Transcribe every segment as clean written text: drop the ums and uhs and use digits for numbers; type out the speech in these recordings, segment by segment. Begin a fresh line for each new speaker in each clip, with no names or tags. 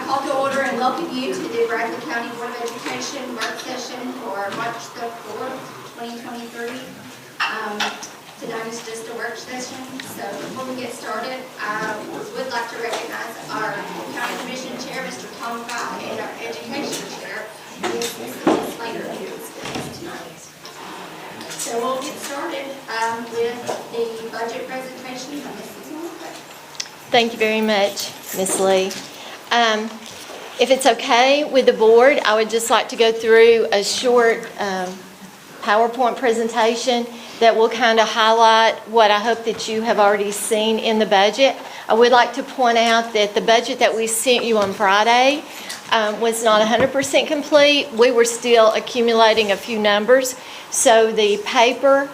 call to order and welcome you to the Bradley County Board of Education work session for March the 4th, 2023. Tonight is just a work session, so before we get started, I would like to recognize our County Commission Chair, Mr. Tom Fry, and our Education Chair, Ms. Slater, who is with us tonight. So we'll get started with the budget presentation by Mrs. Moore.
Thank you very much, Ms. Lee. If it's okay with the board, I would just like to go through a short PowerPoint presentation that will kind of highlight what I hope that you have already seen in the budget. I would like to point out that the budget that we sent you on Friday was not 100% complete. We were still accumulating a few numbers. So the paper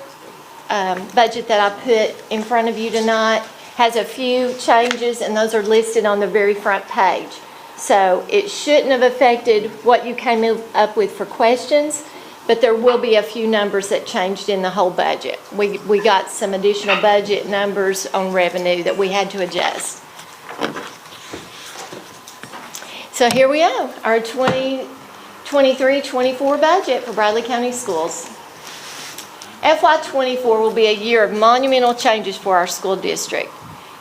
budget that I put in front of you tonight has a few changes, and those are listed on the very front page. So it shouldn't have affected what you came up with for questions, but there will be a few numbers that changed in the whole budget. We got some additional budget numbers on revenue that we had to adjust. So here we are, our 2023-24 budget for Bradley County Schools. FY24 will be a year of monumental changes for our school district.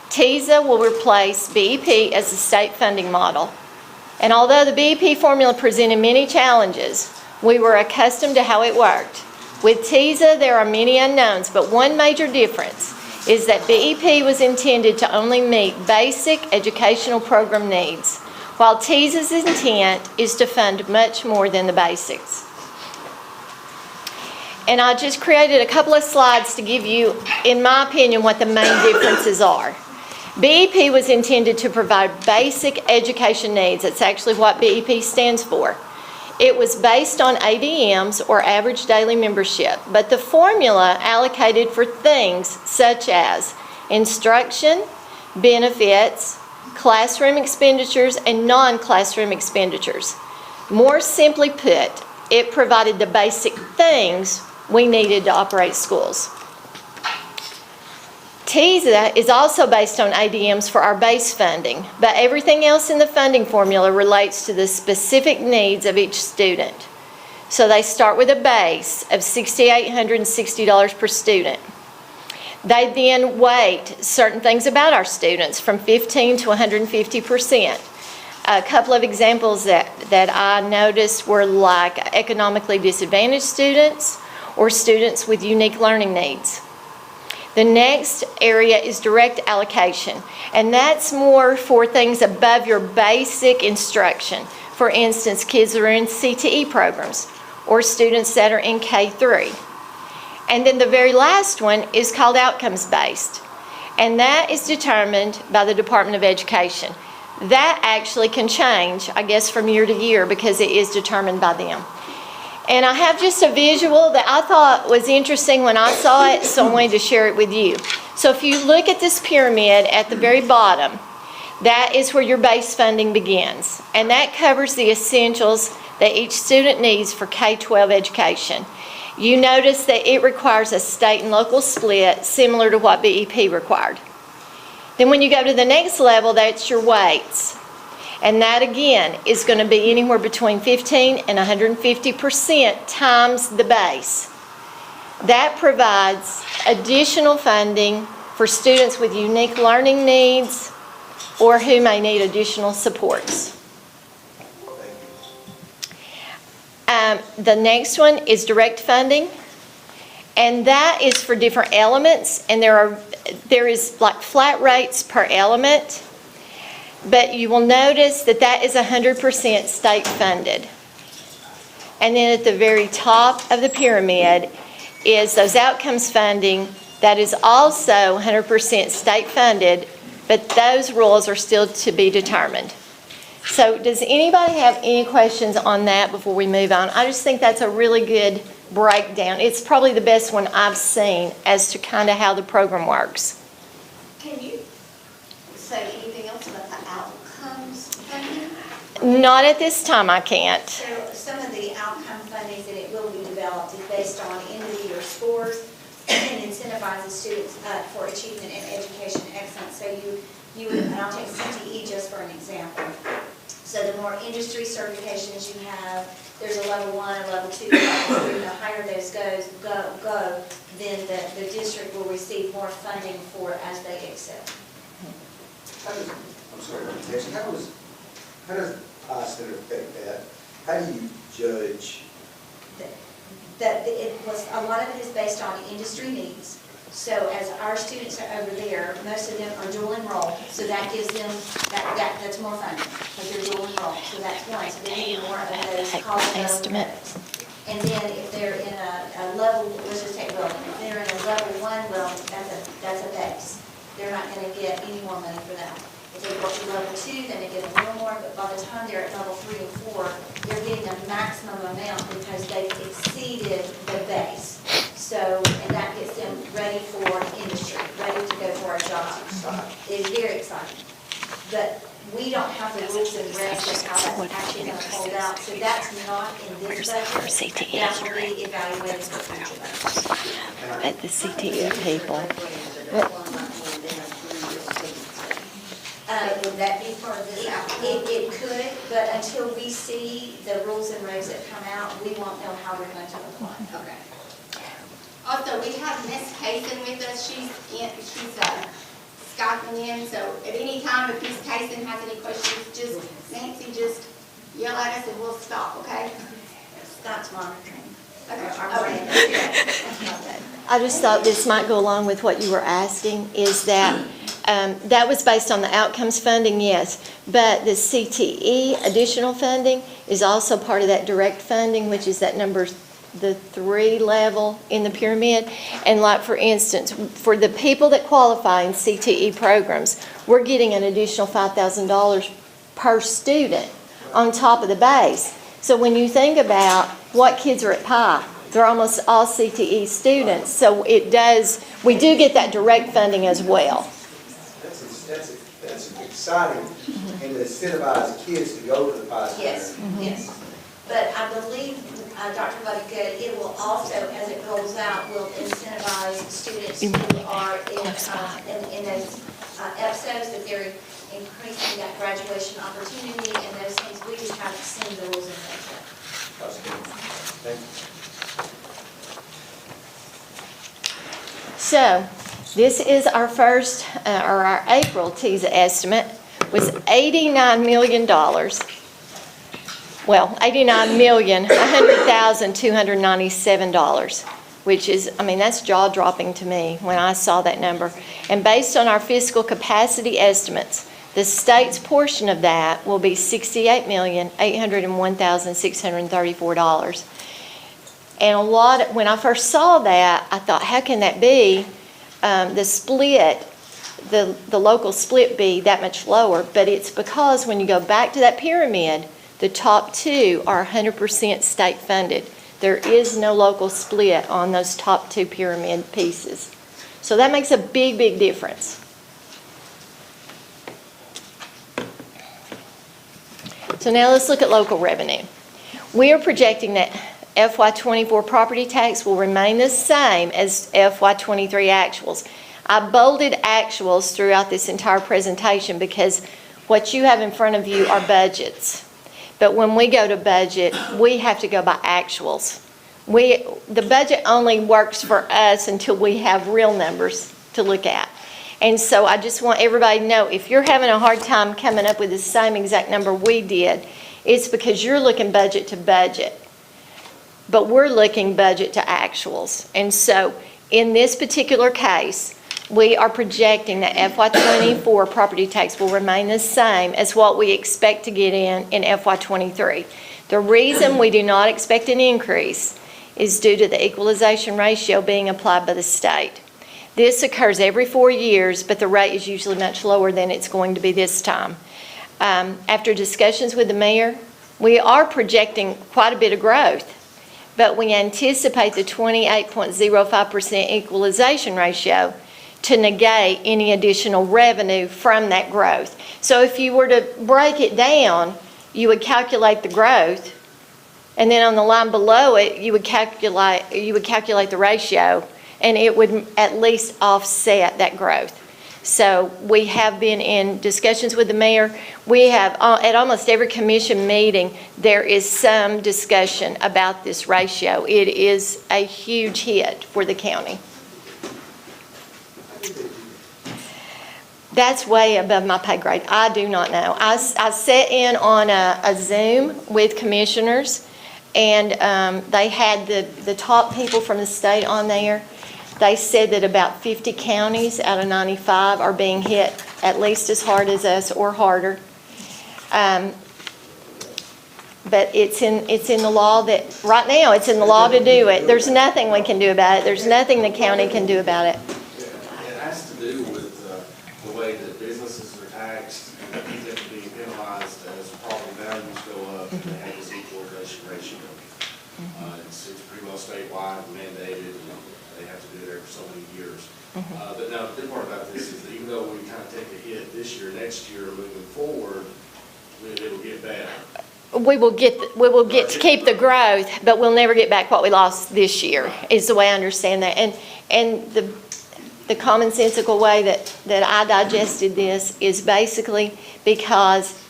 TISA will replace BEP as the state funding model. And although the BEP formula presented many challenges, we were accustomed to how it worked. With TISA, there are many unknowns, but one major difference is that BEP was intended to only meet basic educational program needs, while TISA's intent is to fund much more than the basics. And I just created a couple of slides to give you, in my opinion, what the main differences are. BEP was intended to provide basic education needs. That's actually what BEP stands for. It was based on ADMs, or average daily membership, but the formula allocated for things such as instruction, benefits, classroom expenditures, and non-classroom expenditures. More simply put, it provided the basic things we needed to operate schools. TISA is also based on ADMs for our base funding, but everything else in the funding formula relates to the specific needs of each student. So they start with a base of $6,860 per student. They then weight certain things about our students from 15 to 150%. A couple of examples that I noticed were like economically disadvantaged students or students with unique learning needs. The next area is direct allocation, and that's more for things above your basic instruction. For instance, kids that are in CTE programs or students that are in K-3. And then the very last one is called outcomes-based, and that is determined by the Department of Education. That actually can change, I guess, from year to year because it is determined by them. And I have just a visual that I thought was interesting when I saw it, so I wanted to share it with you. So if you look at this pyramid at the very bottom, that is where your base funding begins. And that covers the essentials that each student needs for K-12 education. You notice that it requires a state and local split similar to what BEP required. Then when you go to the next level, that's your weights. And that again is going to be anywhere between 15 and 150% times the base. That provides additional funding for students with unique learning needs or who may need additional supports. The next one is direct funding, and that is for different elements, and there is like flat rates per element. But you will notice that that is 100% state funded. And then at the very top of the pyramid is those outcomes funding that is also 100% state funded, but those rules are still to be determined. So does anybody have any questions on that before we move on? I just think that's a really good breakdown. It's probably the best one I've seen as to kind of how the program works.
Can you say anything else about the outcomes funding?
Not at this time, I can't.
So some of the outcome funding that it will be developed is based on end-of-the-year scores and incentivizes students for achievement in education excellence. So you would, and I'll take CTE just for an example. So the more industry certifications you have, there's a level 1, a level 2, a level 3, the higher those go, then the district will receive more funding for as they excel.
I'm sorry, Nancy, how does I-Center affect that? How do you judge?
A lot of it is based on industry needs. So as our students are over there, most of them are dual enrolled, so that gives them, that's more funding, because they're dual enrolled, so that's one, so they need more of those college
Estimate.
credits. And then if they're in a level, let's just take welding, if they're in a level 1 welding, that's a base. They're not gonna get any more money for that. If they go to level 2, then they get a little more, but by the time they're at level 3 and 4, they're getting a maximum amount because they've exceeded the base. So, and that gets them ready for industry, ready to go for a job. It's very exciting. But we don't have the rules and regs of how that's actually going to hold out, so that's not in this budget. That will be evaluated for future budgets.
At the CTE people.
Would that be part of this outcome?
It could, but until we see the rules and regs that come out, we won't know how we're going to apply.
Okay. Also, we have Miss Kaysen with us. She's Skyping in, so at any time, if Miss Kaysen has any questions, Nancy, just yell at us and we'll stop, okay?
Scott's monitoring.
I just thought this might go along with what you were asking, is that that was based on the outcomes funding, yes, but the CTE additional funding is also part of that direct funding, which is that the 3 level in the pyramid. And like, for instance, for the people that qualify in CTE programs, we're getting an additional $5,000 per student on top of the base. So when you think about what kids are at Pi, they're almost all CTE students. So we do get that direct funding as well.
That's exciting, and to incentivize kids to go to the Pi Center.
Yes, yes. But I believe, Dr. Buddygood, it will also, as it rolls out, will incentivize students who are in those episodes, that they're increasing that graduation opportunity and those things. We just haven't seen the rules in place yet.
That's good. Thank you.
So this is our first, or our April TISA estimate was $89 million. Well, $89,100,297, which is, I mean, that's jaw-dropping to me when I saw that number. And based on our fiscal capacity estimates, the state's portion of that will be $68,801,634. And when I first saw that, I thought, how can that be? The split, the local split be that much lower? But it's because when you go back to that pyramid, the top 2 are 100% state funded. There is no local split on those top 2 pyramid pieces. So that makes a big, big difference. So now let's look at local revenue. We are projecting that FY24 property tax will remain the same as FY23 actuals. I bolded actuals throughout this entire presentation because what you have in front of you are budgets. But when we go to budget, we have to go by actuals. The budget only works for us until we have real numbers to look at. And so I just want everybody to know, if you're having a hard time coming up with the same exact number we did, it's because you're looking budget to budget. But we're looking budget to actuals. And so in this particular case, we are projecting that FY24 property tax will remain the same as what we expect to get in FY23. The reason we do not expect an increase is due to the equalization ratio being applied by the state. This occurs every 4 years, but the rate is usually much lower than it's going to be this time. After discussions with the mayor, we are projecting quite a bit of growth, but we anticipate the 28.05% equalization ratio to negate any additional revenue from that growth. So if you were to break it down, you would calculate the growth, and then on the line below it, you would calculate the ratio, and it would at least offset that growth. So we have been in discussions with the mayor. We have, at almost every commission meeting, there is some discussion about this ratio. It is a huge hit for the county. That's way above my pay grade. I do not know. I sat in on a Zoom with commissioners, and they had the top people from the state on there. They said that about 50 counties out of 95 are being hit at least as hard as us or harder. But it's in the law that, right now, it's in the law to do it. There's nothing we can do about it. There's nothing the county can do about it.
It has to do with the way that businesses are taxed, and they're being penalized as property values go up, and they have this equalization ratio. It's pretty well statewide mandated, and they have to do it every so many years. But now, the good part about this is that even though we kind of take a hit this year, next year, moving forward, it will get better.
We will get to keep the growth, but we'll never get back what we lost this year, is the way I understand that. And the commonsensical way that I digested this is basically because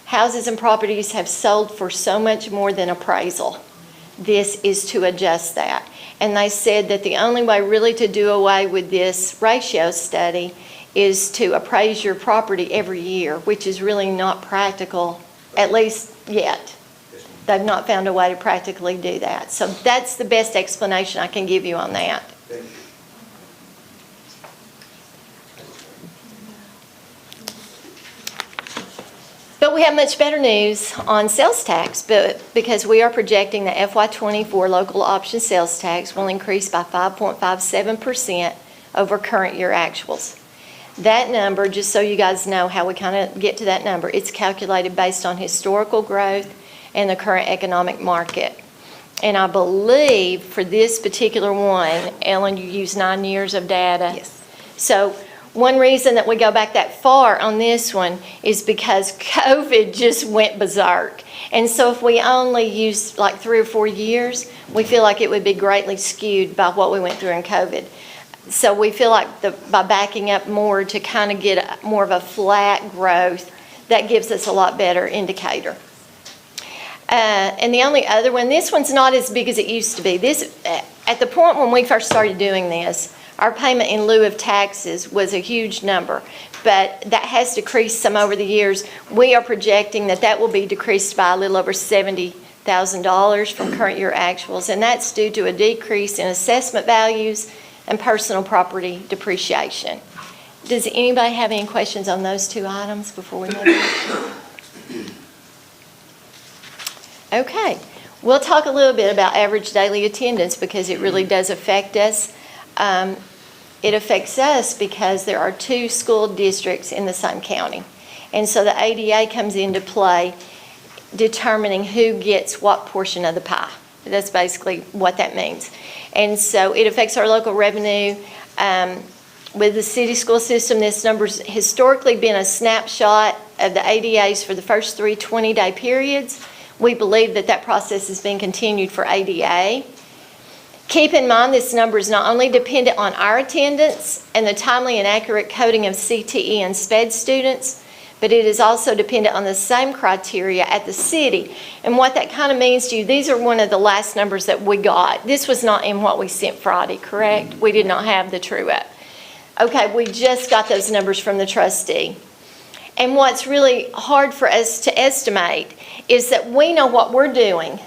houses and properties have sold for so much more than appraisal. This is to adjust that. And they said that the only way really to do away with this ratio study is to appraise your property every year, which is really not practical, at least yet. They've not found a way to practically do that. So that's the best explanation I can give you on that.
Thank you.
But we have much better news on sales tax, because we are projecting the FY24 local option sales tax will increase by 5.57% over current year actuals. That number, just so you guys know how we kind of get to that number, it's calculated based on historical growth and the current economic market. And I believe for this particular one, Ellen, you used 9 years of data.
Yes.
So one reason that we go back that far on this one is because COVID just went berserk. And so if we only use like 3 or 4 years, we feel like it would be greatly skewed by what we went through in COVID. So we feel like by backing up more to kind of get more of a flat growth, that gives us a lot better indicator. And the only other one, this one's not as big as it used to be. This, at the point when we first started doing this, our payment in lieu of taxes was a huge number, but that has decreased some over the years. We are projecting that will be decreased by a little over $70,000 from current year actuals, and that's due to a decrease in assessment values and personal property depreciation. Does anybody have any questions on those two items before we move on? Okay, we'll talk a little bit about average daily attendance because it really does affect us. It affects us because there are 2 school districts in the same county. And so the ADA comes into play determining who gets what portion of the pie. That's basically what that means. And so it affects our local revenue. With the city school system, this number's historically been a snapshot of the ADAs for the first 3 20-day periods. We believe that process is being continued for ADA. Keep in mind this number is not only dependent on our attendance and the timely and accurate coding of CTE and SPED students, but it is also dependent on the same criteria at the city. And what that kind of means to you, these are one of the last numbers that we got. This was not in what we sent Friday, correct? We did not have the true up. Okay, we just got those numbers from the trustee. And what's really hard for us to estimate is that we know what we're doing,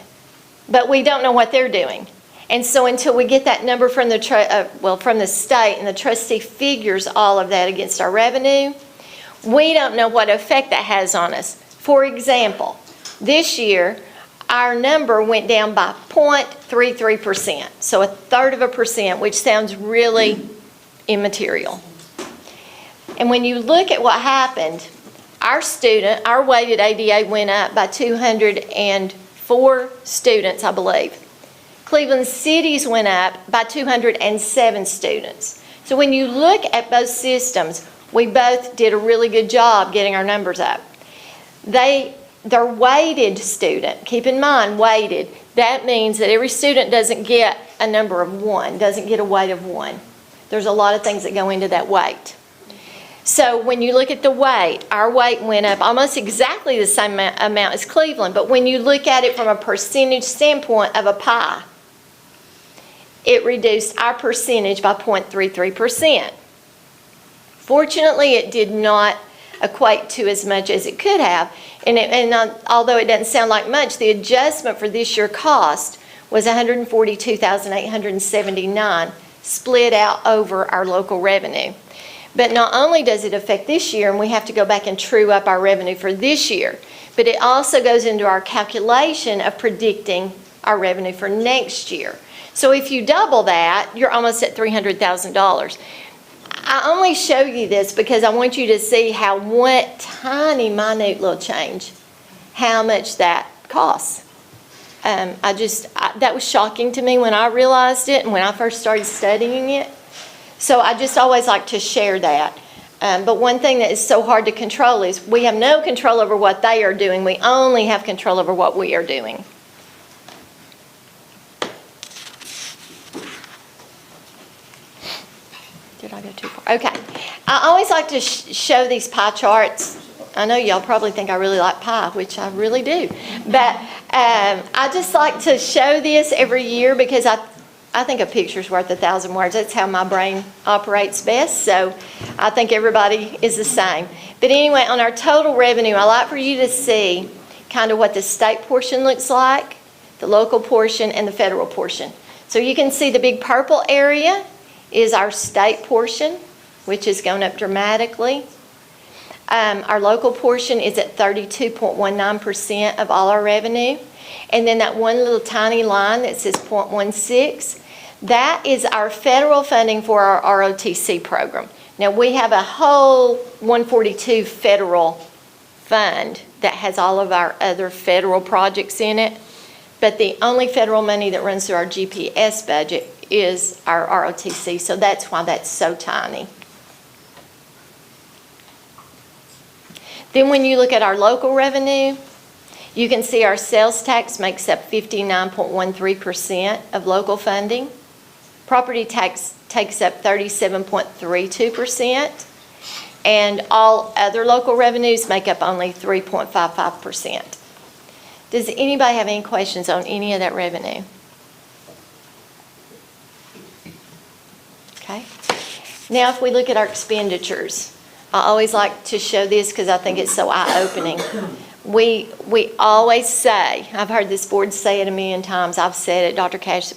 but we don't know what they're doing. And so until we get that number from from the state and the trustee figures all of that against our revenue, we don't know what effect that has on us. For example, this year, our number went down by 0.33%, so 1/3%, which sounds really immaterial. And when you look at what happened, our weighted ADA went up by 204 students, I believe. Cleveland City's went up by 207 students. So when you look at both systems, we both did a really good job getting our numbers up. Their weighted student, keep in mind weighted, that means that every student doesn't get a number of 1, doesn't get a weight of 1. There's a lot of things that go into that weight. So when you look at the weight, our weight went up almost exactly the same amount as Cleveland, but when you look at it from a percentage standpoint of a pie, it reduced our percentage by 0.33%. Fortunately, it did not equate to as much as it could have, and although it doesn't sound like much, the adjustment for this year cost was $142,879 split out over our local revenue. But not only does it affect this year, and we have to go back and true up our revenue for this year, but it also goes into our calculation of predicting our revenue for next year. So if you double that, you're almost at $300,000. I only show you this because I want you to see how one tiny, minute little change, how much that costs. That was shocking to me when I realized it and when I first started studying it. So I just always like to share that. But one thing that is so hard to control is we have no control over what they are doing. We only have control over what we are doing. Did I go too far? Okay. I always like to show these pie charts. I know y'all probably think I really like pie, which I really do. But I just like to show this every year because I think a picture's worth 1,000 words. That's how my brain operates best. So I think everybody is the same. But anyway, on our total revenue, I like for you to see kind of what the state portion looks like, the local portion, and the federal portion. So you can see the big purple area is our state portion, which is going up dramatically. Our local portion is at 32.19% of all our revenue. And then that one little tiny line that says 0.16, that is our federal funding for our ROTC program. Now we have a whole 142 federal fund that has all of our other federal projects in it. But the only federal money that runs through our GPS budget is our ROTC, so that's why that's so tiny. Then when you look at our local revenue, you can see our sales tax makes up 59.13% of local funding. Property tax takes up 37.32%, and all other local revenues make up only 3.55%. Does anybody have any questions on any of that revenue? Okay. Now if we look at our expenditures, I always like to show this because I think it's so eye-opening. We always say, I've heard this board say it a million times, I've said it, Dr. Cash,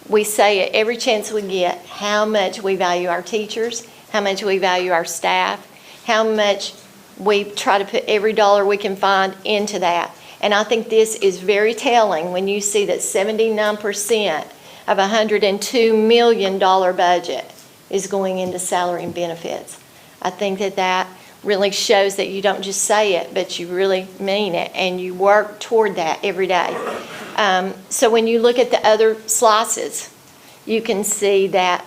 we say it every chance we get, how much we value our teachers, how much we value our staff, how much we try to put every dollar we can find into that. And I think this is very telling when you see that 79% of a $102 million budget is going into salary and benefits. I think that really shows that you don't just say it, but you really mean it, and you work toward that every day. So when you look at the other slices, you can see that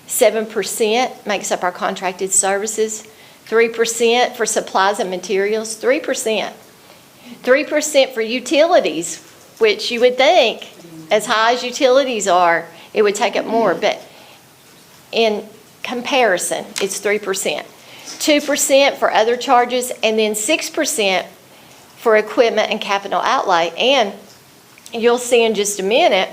7% makes up our contracted services, 3% for supplies and materials, 3% for utilities, which you would think, as high as utilities are, it would take up more, but in comparison, it's 3%. 2% for other charges, and then 6% for equipment and capital outlay. And you'll see in just a minute,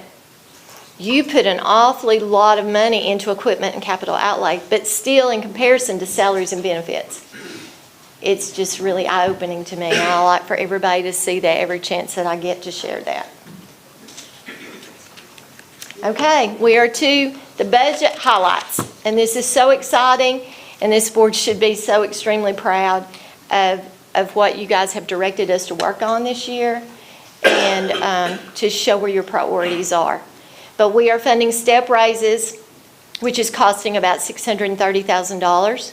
you put an awfully lot of money into equipment and capital outlay, but still in comparison to salaries and benefits. It's just really eye-opening to me, and I like for everybody to see that every chance that I get to share that. Okay, we are to the budget highlights, and this is so exciting, and this board should be so extremely proud of what you guys have directed us to work on this year and to show where your priorities are. But we are funding step raises, which is costing about $630,000.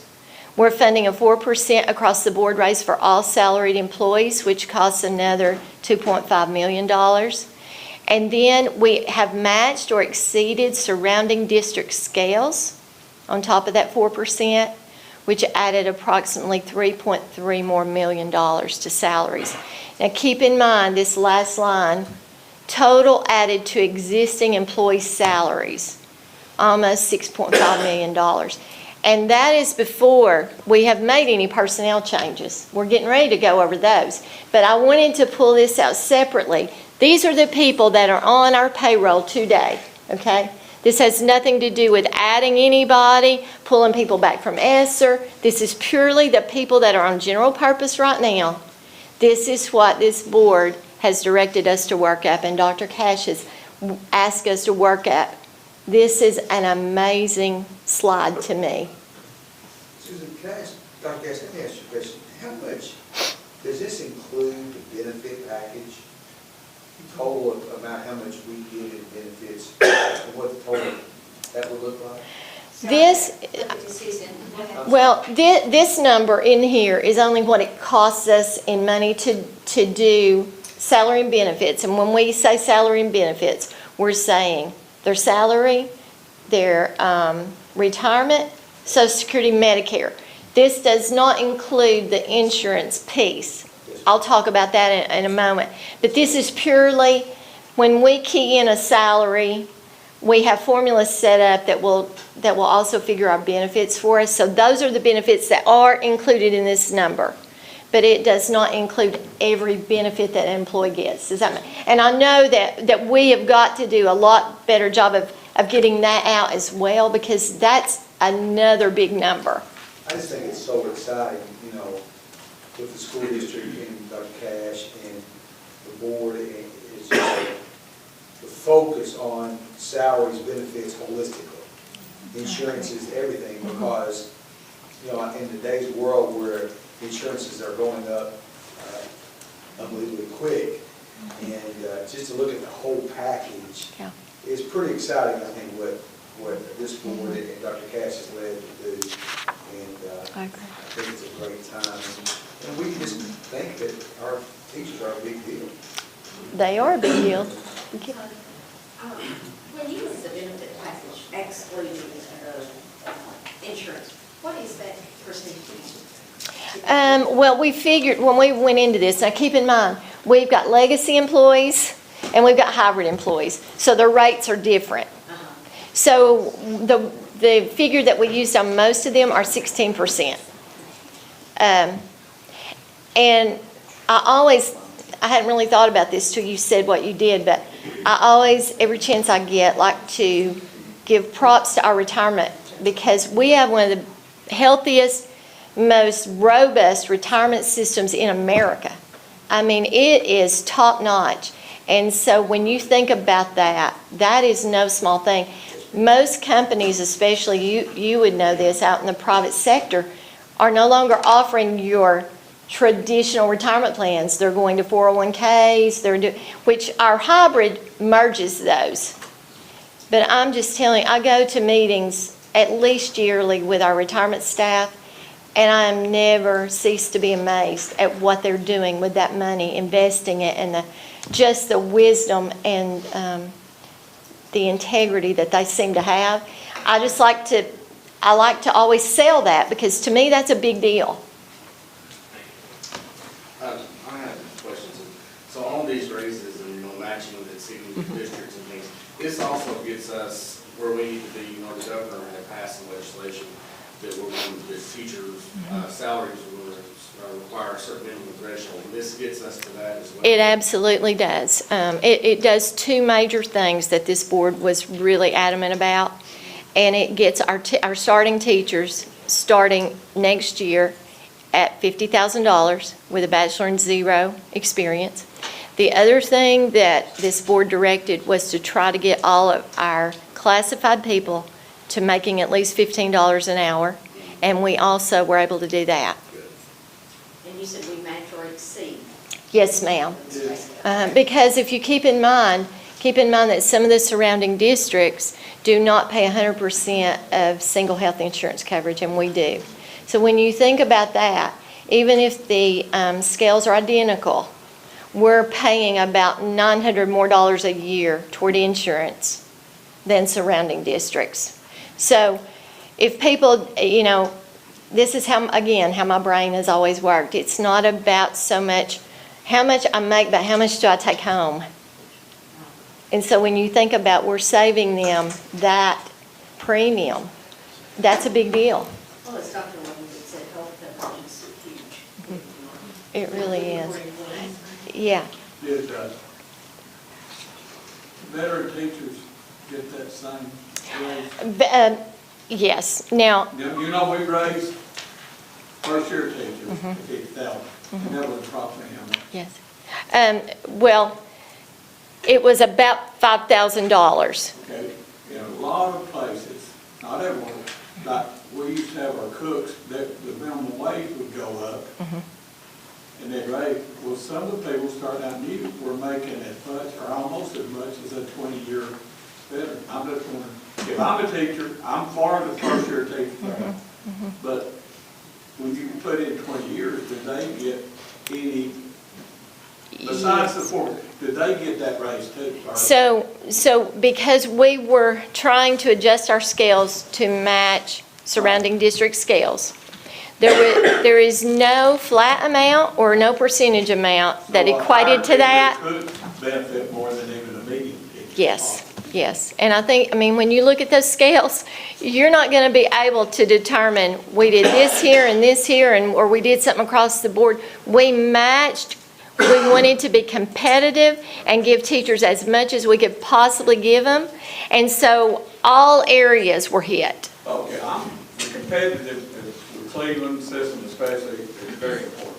We're funding a 4% across the board raise for all salaried employees, which costs another $2.5 million. And then we have matched or exceeded surrounding district scales on top of that 4%, which added approximately $3.3 more million to salaries. Now keep in mind this last line, total added to existing employee salaries, almost $6.5 million. And that is before we have made any personnel changes. We're getting ready to go over those. But I wanted to pull this out separately. These are the people that are on our payroll today, okay? This has nothing to do with adding anybody, pulling people back from ESSER. This is purely the people that are on general purpose right now. This is what this board has directed us to work up, and Dr. Cash has asked us to work up. This is an amazing slide to me.
Susan, can I ask, Dr. Gass, let me ask you a question. How much, does this include the benefit package? Total amount, how much we get in benefits, and what the total that would look like?
This,
Look at Susan. Go ahead.
well, this number in here is only what it costs us in money to do salary and benefits. And when we say salary and benefits, we're saying their salary, their retirement, Social Security, Medicare. This does not include the insurance piece. I'll talk about that in a moment. But this is purely, when we key in a salary, we have formulas set up that will also figure our benefits for us. So those are the benefits that are included in this number. But it does not include every benefit that an employee gets. Does that make? And I know that we have got to do a lot better job of getting that out as well, because that's another big number.
I just think it's so exciting, you know, with the school district and Dr. Cash and the board, and it's just the focus on salaries, benefits holistically. Insurance is everything, because, you know, in today's world where insurances are going up unbelievably quick, and just to look at the whole package,
Yeah.
it's pretty exciting, I think, what this board and Dr. Cash has led to do. And
I agree.
I think it's a great time. And we just think that our teachers are a big deal.
They are a big deal.
When you use the benefit package excluding insurance, what is that percentage?
Well, we figured when we went into this, now keep in mind, we've got legacy employees and we've got hybrid employees, so their rates are different. So the figure that we used on most of them are 16%. And I hadn't really thought about this till you said what you did, but I always, every chance I get, like to give props to our retirement, because we have one of the healthiest, most robust retirement systems in America. I mean, it is top notch. And so when you think about that, that is no small thing. Most companies, especially you would know this out in the private sector, are no longer offering your traditional retirement plans. They're going to 401ks, which our hybrid merges those. But I'm just telling you, I go to meetings at least yearly with our retirement staff, and I never cease to be amazed at what they're doing with that money, investing it, and just the wisdom and the integrity that they seem to have. I like to always sell that, because to me that's a big deal.
I have questions. So on these raises and, matching with exceeding districts and things, this also gets us where we need to be. The governor had passed some legislation that we're going to, teachers' salaries will require a certain minimum threshold. And this gets us to that as well.
It absolutely does. It does two major things that this board was really adamant about, and it gets our starting teachers starting next year at $50,000 with a Bachelor in Zero experience. The other thing that this board directed was to try to get all of our classified people to making at least $15 an hour, and we also were able to do that.
And you said we match or exceed.
Yes, ma'am. Because if you keep in mind that some of the surrounding districts do not pay 100% of single health insurance coverage, and we do. So when you think about that, even if the scales are identical, we're paying about $900 more a year toward insurance than surrounding districts. So if people, this is how my brain has always worked. It's not about so much how much I make, but how much do I take home? And so when you think about we're saving them that premium, That's a big deal.
Well, as Dr. Williams had said, health benefits are huge.
It really is. Yeah.
Did veteran teachers get that same raise?
Yes. Now,
You know, we raised first year teachers to 50,000. And that was approximately how much?
yes. Well, it was about $5,000.
Okay, in a lot of places, not everywhere, like, we used to have our cooks, that the minimum wage would go up. And they'd raise, well, some of the people starting out new were making as much or almost as much as a 20-year veteran. I'm just wondering, if I'm a teacher, I'm for the first year teacher. But when you put in 20 years, did they get any, besides the 40, did they get that raise too? Or-
So because we were trying to adjust our scales to match surrounding district scales, there is no flat amount or no percentage amount that
So a
equated to
higher
that.
teacher could benefit more than even a median teacher.
Yes, yes. And I mean, when you look at those scales, you're not going to be able to determine, we did this here, or we did something across the board. We matched, we wanted to be competitive and give teachers as much as we could possibly give them. And so all areas were hit.
Okay, the competitive, the Cleveland system especially, is very important.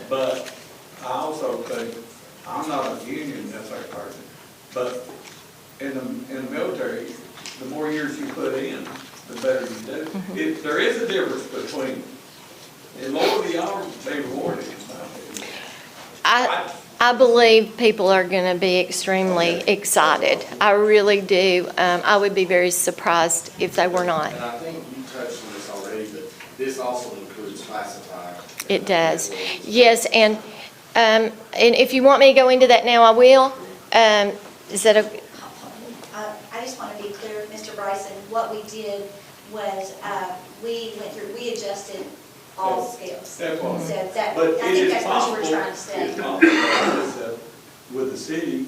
But I also think, I'm not a union necessarily person, but in the military, the more years you put in, the better you do. There is a difference between, the lower the hour, they reward it.
I believe people are going to be extremely excited. I really do. I would be very surprised if they were not.
And I think you touched on this already, but this also includes classified.
It does. Yes, and if you want me to go into that now, I will. Is that a,
I just want to be clear with Mr. Bryson, what we did was, we went through, we adjusted all scales.
That's what.
So that,
But
I
it
think
is
that's what you
possible,
were trying to say.
it's possible with the city,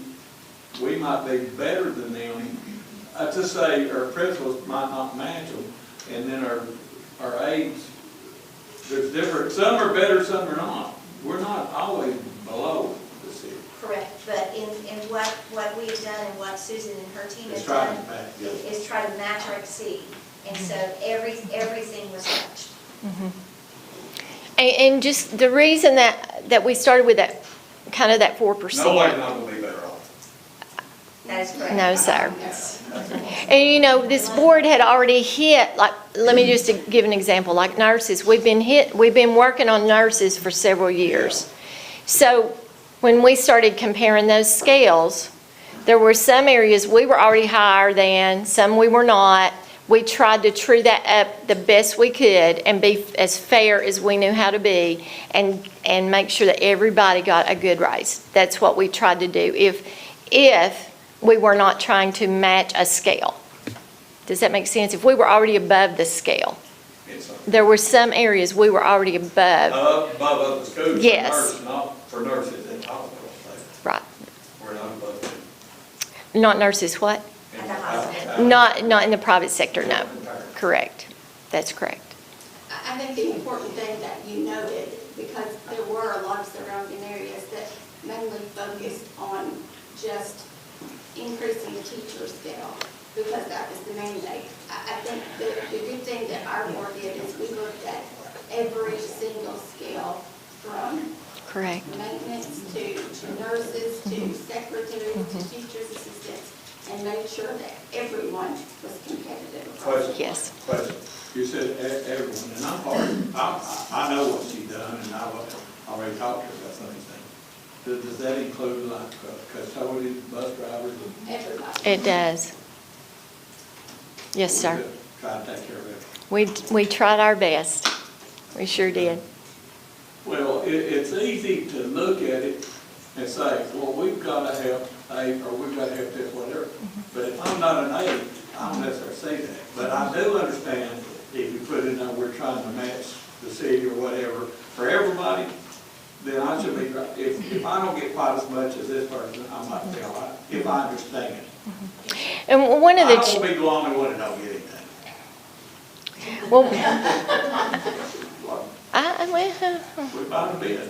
we might be better than them. To say our principals might not match them, and then our aides, there's different, some are better, some are not. We're not always below the city.
Correct, but in what we've done and what Susan and her team has
It's trying
done
to match, yeah.
is try to match or exceed. And so everything was matched.
and just the reason that we started with that, kind of that 4%.
Nobody's not gonna be better off.
That is correct.
No, sir. And you know, this board had already hit, like, let me just give an example, like nurses. We've been working on nurses for several years. So when we started comparing those scales, there were some areas we were already higher than, some we were not. We tried to true that up the best we could and be as fair as we knew how to be and make sure that everybody got a good raise. That's what we tried to do. If we were not trying to match a scale. Does that make sense? If we were already above the scale,
It's
there were some areas we were already above.
above other schools.
Yes.
For nurses, not for nurses in hospitals.
Right.
We're not above them.
Not nurses, what?
At the hospital.
Not in the private sector, no. Correct. That's correct.
I think the important thing that you noted, because there were a lot of surrounding areas that mainly focused on just increasing the teacher scale, because that was the mandate. I think the good thing that our board did is we looked at every single scale from
Correct.
maintenance to nurses, to secretaries, to teachers' assistants, and made sure that everyone was competitive across.
Question.
Yes.
Question. You said everyone, and I'm part, I know what she's done, and I've already talked to her about some of these things. Does that include like custodians, bus drivers? and-
Everybody.
It does. Yes, sir.
Try to take care of it.
We tried our best. We sure did.
Well, it's easy to look at it and say, well, we've got to have eight, or we've got to have this, whatever. But if I'm not an eight, I don't necessarily see that. But I do understand if you put in there, we're trying to match the city or whatever, for everybody, then I should be, if I don't get quite as much as this person, I might be all right, if I understand.
And one
I
of the,
don't want to be the only one that don't get anything.
Well, well,
We found a bid.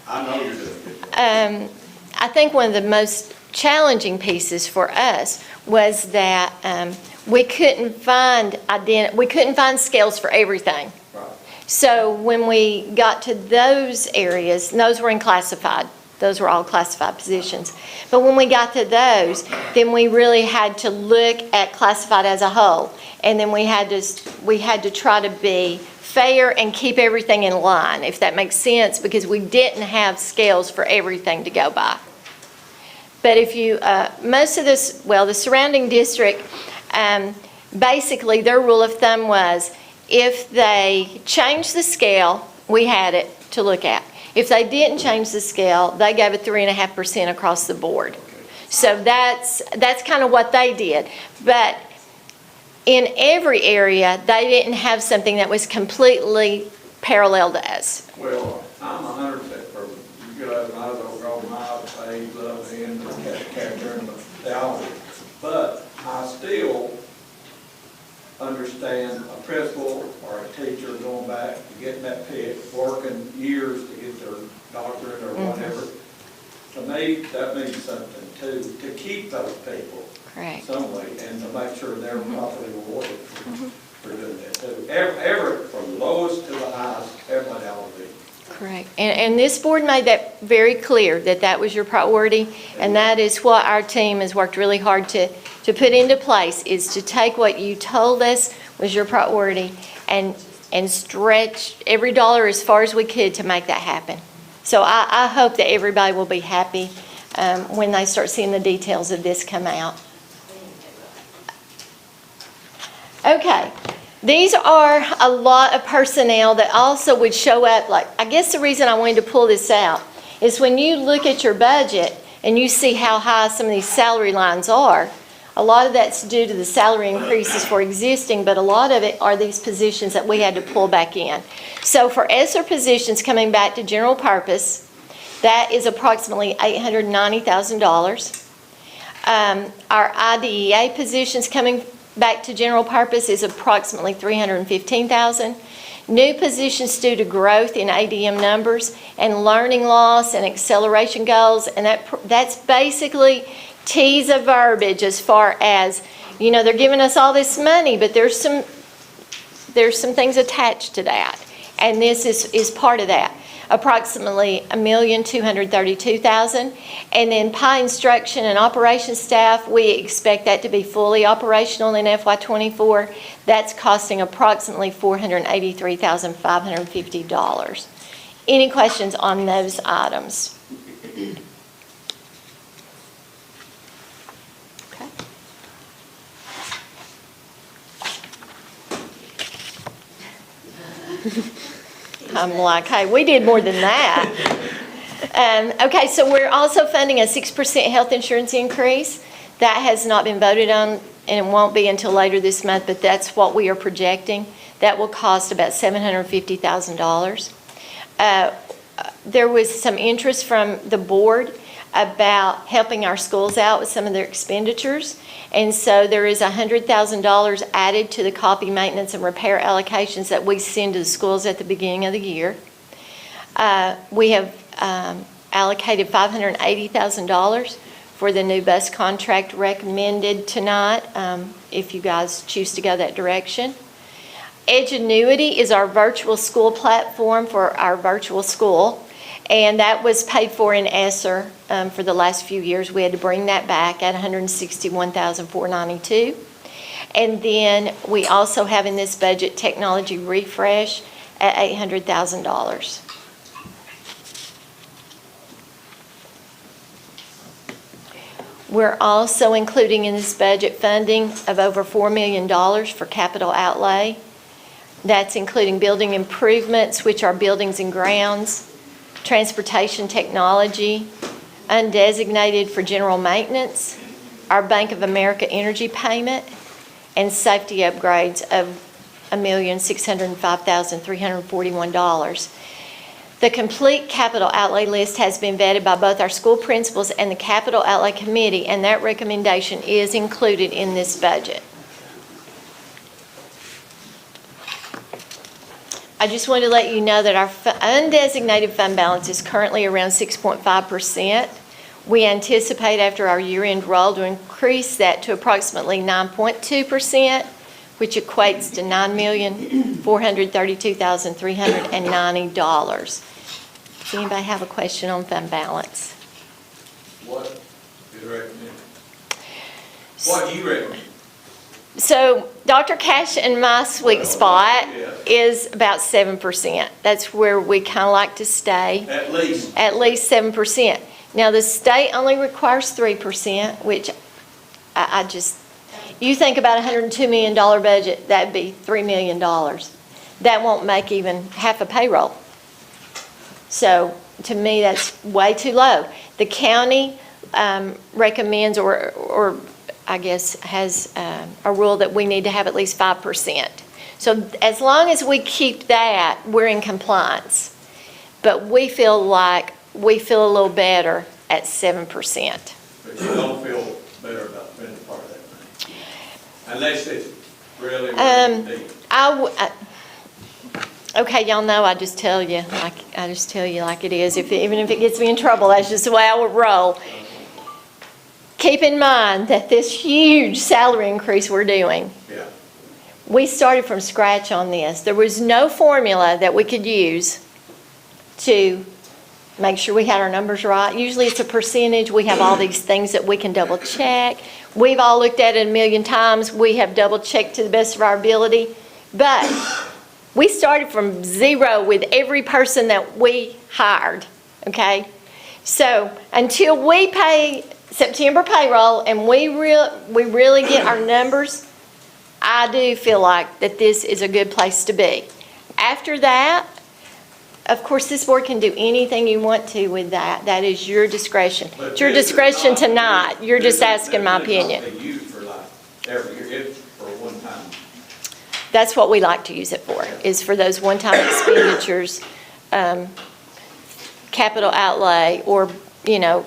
I know you're doing it.
I think one of the most challenging pieces for us was that we couldn't find scales for everything.
Right.
So when we got to those areas, those were in classified. Those were all classified positions. But when we got to those, then we really had to look at classified as a whole. And then we had to try to be fair and keep everything in line, if that makes sense, because we didn't have scales for everything to go by. But if you, most of this, well, the surrounding district, basically their rule of thumb was if they changed the scale, we had it to look at. If they didn't change the scale, they gave it 3.5% across the board. So that's kind of what they did. But in every area, they didn't have something that was completely parallel to us.
Well, I'm 100% for, you guys, I don't go miles, phase, love, and the character and the theology. But I still understand a principal or a teacher going back to getting that pick, working years to get their doctorate or whatever. To me, that means something too, to keep those people
Correct.
some way and to make sure they're properly rewarded for doing that too. Every, from lowest to the highest, everybody ought to be.
Correct. And this board made that very clear, that that was your priority, and that is what our team has worked really hard to put into place, is to take what you told us was your priority and stretch every dollar as far as we could to make that happen. So I hope that everybody will be happy when they start seeing the details of this come out. Okay. These are a lot of personnel that also would show up, like, I guess the reason I wanted to pull this out is when you look at your budget and you see how high some of these salary lines are, a lot of that's due to the salary increases for existing, but a lot of it are these positions that we had to pull back in. So for ESSER positions coming back to general purpose, that is approximately $890,000. Our IDEA positions coming back to general purpose is approximately $315,000. New positions due to growth in ADM numbers and learning loss and acceleration goals, and that's basically tease of verbiage as far as, you know, they're giving us all this money, but there's some things attached to that, and this is part of that. Approximately $1,232,000. And then PI instruction and operations staff, we expect that to be fully operational in FY24. That's costing approximately $483,550. Any questions on those items? Okay. I'm like, hey, we did more than that. Okay, so we're also funding a 6% health insurance increase. That has not been voted on, and it won't be until later this month, but that's what we are projecting. That will cost about $750,000. There was some interest from the board about helping our schools out with some of their expenditures. And so there is $100,000 added to the copy maintenance and repair allocations that we send to the schools at the beginning of the year. We have allocated $580,000 for the new bus contract recommended tonight, if you guys choose to go that direction. Edgenuity is our virtual school platform for our virtual school. And that was paid for in ESSER for the last few years. We had to bring that back at $161,492. And then we also have in this budget technology refresh at $800,000. We're also including in this budget funding of over $4 million for capital outlay. That's including building improvements, which are buildings and grounds, transportation technology, undesignated for general maintenance, our Bank of America energy payment, and safety upgrades of $1,605,341. The complete capital outlay list has been vetted by both our school principals and the capital outlay committee, and that recommendation is included in this budget. I just wanted to let you know that our undesignated fund balance is currently around 6.5%. We anticipate after our year-end roll to increase that to approximately 9.2%, which equates to $9,432,390. Does anybody have a question on fund balance?
What is recommended? What do you recommend?
So Dr. Cash and my sweet spot is about 7%. That's where we kind of like to stay.
At least.
At least 7%. Now, the state only requires 3%, which I just, you think about a $102 million budget, that'd be $3 million. That won't make even half a payroll. So, to me, that's way too low. The county recommends, or I guess has a rule that we need to have at least 5%. So, as long as we keep that, we're in compliance. But we feel a little better at 7%.
But you don't feel better about spending part of that money? Unless it's really, deep.
Okay, y'all know I just tell you like it is. Even if it gets me in trouble, that's just the way I would roll. Keep in mind that this huge salary increase we're doing,
Yeah.
we started from scratch on this. There was no formula that we could use to make sure we had our numbers right. Usually it's a percentage. We have all these things that we can double check. We've all looked at it a million times. We have double checked to the best of our ability. But we started from zero with every person that we hired, okay? So until we pay September payroll and we really get our numbers, I do feel like that this is a good place to be. After that, of course, this board can do anything you want to with that. That is your discretion. It's your discretion tonight. You're just asking my opinion.
This is not used for like every year, it's for one time.
That's what we like to use it for, is for those one-time expenditures, capital outlay, or,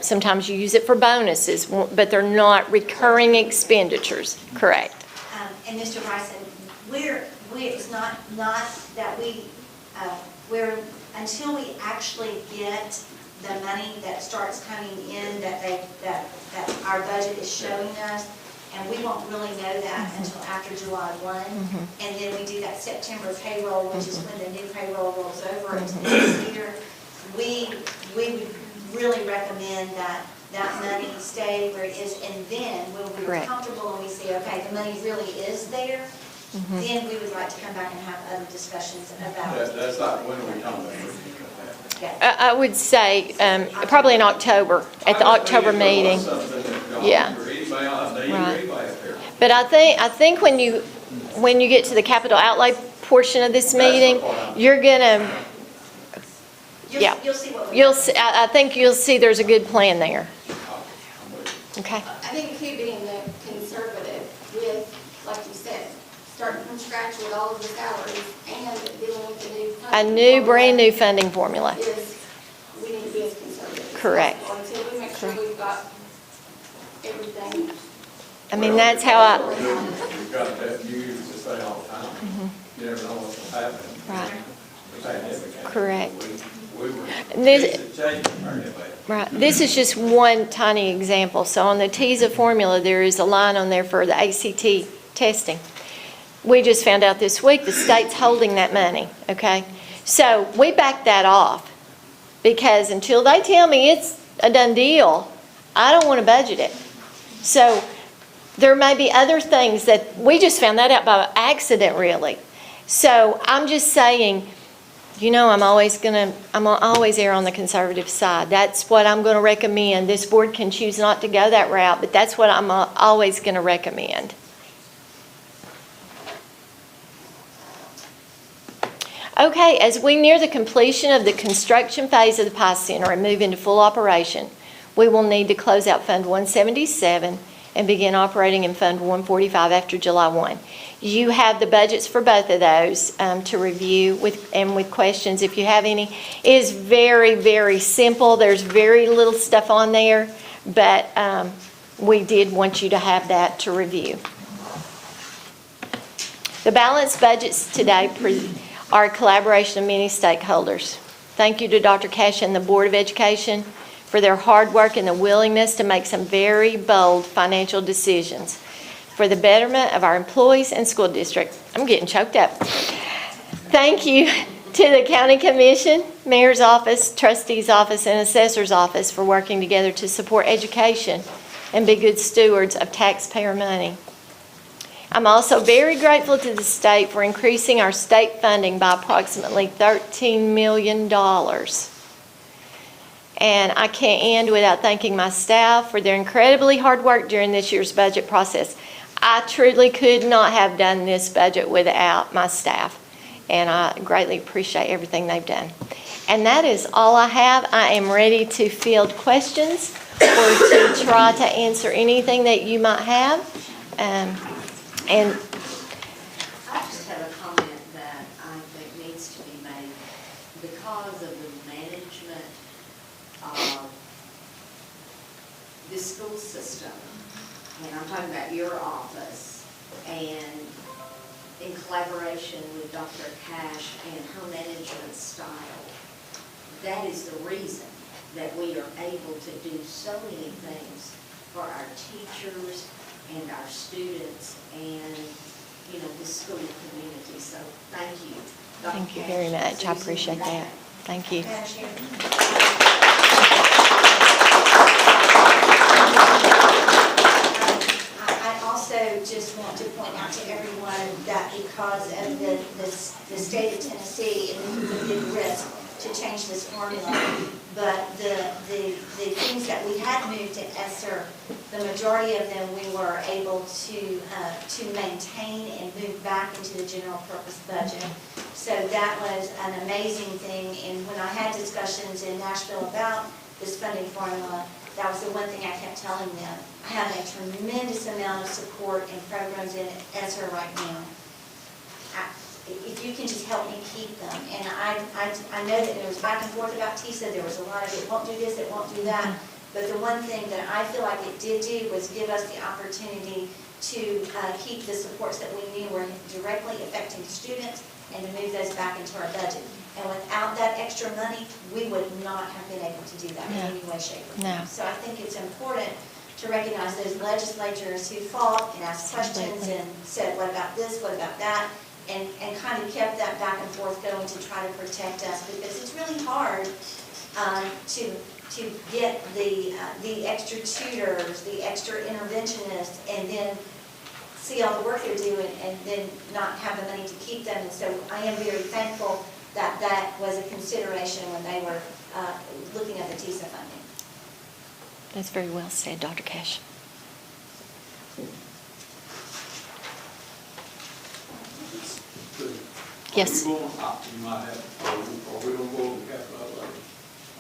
sometimes you use it for bonuses, but they're not recurring expenditures, correct?
And Mr. Bryson, it's not that until we actually get the money that starts coming in, that our budget is showing us, and we won't really know that until after July 1. And then we do that September payroll, which is when the new payroll rolls over into the next year. We would really recommend that money stay where it is, and then when we're
Correct.
comfortable and we say, okay, the money really is there, then we would like to come back and have other discussions about it.
That's like when we talk about it.
Yeah.
I would say probably in October, at the October meeting. Yeah. Right. But I think when you get to the capital outlay portion of this meeting, you're gonna, yeah.
You'll see what we
I think you'll see there's a good plan there. Okay.
I think it could be in the conservative with, like you said, starting from scratch with all of the salaries and dealing with the new.
Brand new funding formula.
Is, we need to be as conservative. as
Correct.
possible Until we make sure we've got everything.
I mean, that's how
We've got that news to say all the time. You never know what's going to happen.
Right.
The pandemic happened.
Correct.
We were,
And this-
things had changed very bad.
Right, this is just one tiny example. So on the TISA formula, there is a line on there for the ACT testing. We just found out this week the state's holding that money, okay? So we backed that off because until they tell me it's a done deal, I don't want to budget it. So there may be other things that, we just found that out by accident really. So I'm just saying, I'm always err on the conservative side. That's what I'm going to recommend. This board can choose not to go that route, but that's what I'm always going to recommend. Okay, as we near the completion of the construction phase of the PI Center and move into full operation, we will need to close out Fund 177 and begin operating in Fund 145 after July 1. You have the budgets for both of those to review with questions if you have any. It is very, very simple. There's very little stuff on there, but we did want you to have that to review. The balanced budgets today are a collaboration of many stakeholders. Thank you to Dr. Cash and the Board of Education for their hard work and the willingness to make some very bold financial decisions for the betterment of our employees and school district. I'm getting choked up. Thank you to the County Commission, Mayor's Office, Trustee's Office, and Assessor's Office for working together to support education and be good stewards of taxpayer money. I'm also very grateful to the state for increasing our state funding by approximately $13 million. And I can't end without thanking my staff for their incredibly hard work during this year's budget process. I truly could not have done this budget without my staff, and I greatly appreciate everything they've done. And that is all I have. I am ready to field questions or to try to answer anything that you might have. And
I just have a comment that I think needs to be made. Because of the management of the school system, and I'm talking about your office, and in collaboration with Dr. Cash and her management style, that is the reason that we are able to do so many things for our teachers and our students and, the school community. So thank you. Dr.
thank you
Cash,
very much. I
Susan,
appreciate that. Thank you.
Madam Chair. I also just want to point out to everyone that because of the state of Tennessee, and this is a big risk to change this formula, but the things that we had moved to ESSER, the majority of them we were able to maintain and move back into the general purpose budget. So that was an amazing thing, and when I had discussions in Nashville about this funding formula, that was the one thing I kept telling them. I have a tremendous amount of support and programs in ESSER right now. If you can just help me keep them. And I know that there was back and forth about TISA. There was a lot of it won't do this, it won't do that. But the one thing that I feel like it did do was give us the opportunity to keep the supports that we knew were directly affecting students and to move those back into our budget. And without that extra money, we would not have been able to do that in any way, shape, or form.
No.
So I think it's important to recognize those legislators who fought and asked questions and said, what about this, what about that? And kind of kept that back and forth going to try to protect us, because it's really hard to get the extra tutors, the extra interventionists, and then see all the work they're doing and then not have the money to keep them. And so I am very thankful that that was a consideration when they were looking at the TISA funding.
That's very well said, Dr. Cash. Yes.
Are we going, you might have, are we going to go over the capital outlay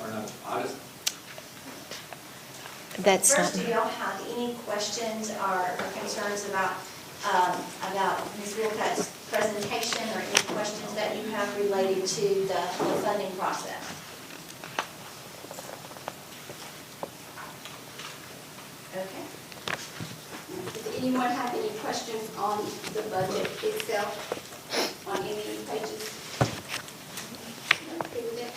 or not? I just,
That's
First,
not,
do y'all have any questions or concerns about Ms. Wilcott's presentation, or any questions that you have related to the funding process? Okay.
Does anyone have any questions on the budget itself, on any of the pages? Okay with it?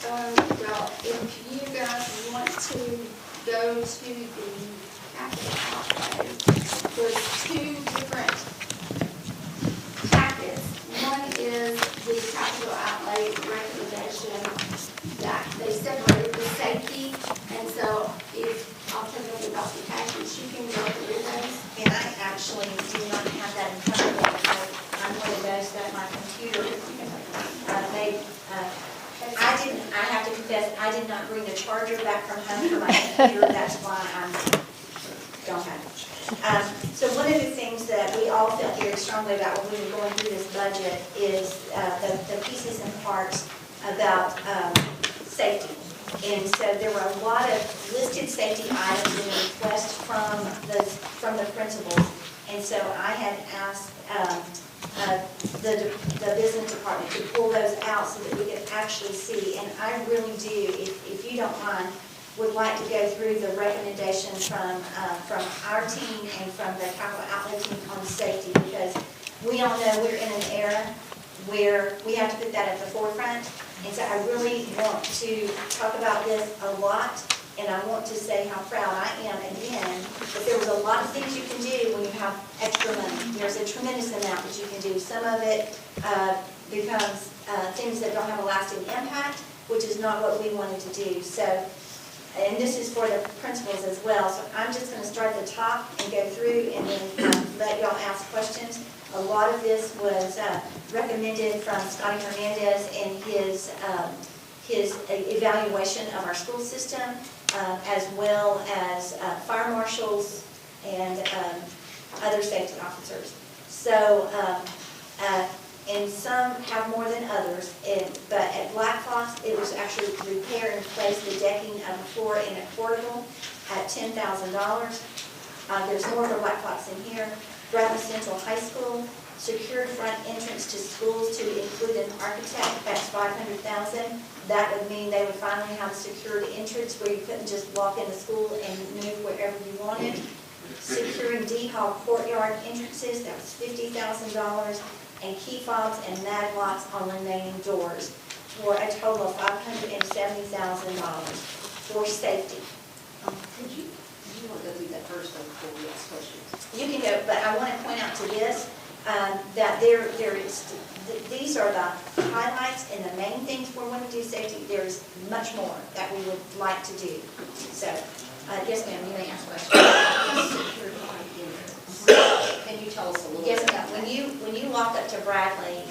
All right, well, if you guys want to go to the capital outlay, there's two different packets. One is the capital outlay recommendation that they separated the safety, and so if I'll turn it over to Dr. Cash, and she can go through those.
And I actually do not have that in front of me, because I'm one of those that my computer made. I have to confess, I did not bring the charger back from home for my computer, that's why I don't have it. So one of the things that we all felt very strongly about when we were going through this budget is the pieces and parts about safety. And so there were a lot of listed safety items in the request from the principals. And so I had asked the business department to pull those out so that we could actually see. And I really do, if you don't mind, would like to go through the recommendation from our team and from the capital outlay team on safety, because we all know we're in an era where we have to put that at the forefront. And so I really want to talk about this a lot, and I want to say how proud I am again, that there was a lot of things you can do when you have extra money. There's a tremendous amount that you can do. Some of it becomes things that don't have a lasting impact, which is not what we wanted to do. So, and this is for the principals as well. So I'm just going to start at the top and go through and then let y'all ask questions. A lot of this was recommended from Scotty Hernandez in his evaluation of our school system, as well as fire marshals and other safety officers. So, and some have more than others, but at Black Fox, it was actually repair and replace the decking of the floor in a portable at $10,000. There's more for Black Fox in here. Bradley Central High School, secured front entrance to schools to include an architect, that's $500,000. That would mean they would finally have a secured entrance where you couldn't just walk into school and move wherever you wanted. Securing D Hall courtyard entrances, that was $50,000. And key fobs and mag locks on remaining doors for a total of $570,000 for safety.
Could you want to go through that first before we ask questions?
You can go, but I want to point out to this, that these are the highlights and the main things we want to do safety. There's much more that we would like to do. So, yes ma'am, you may ask questions.
Can you tell us a little
Yes
bit?
ma'am, when you walk up to Bradley,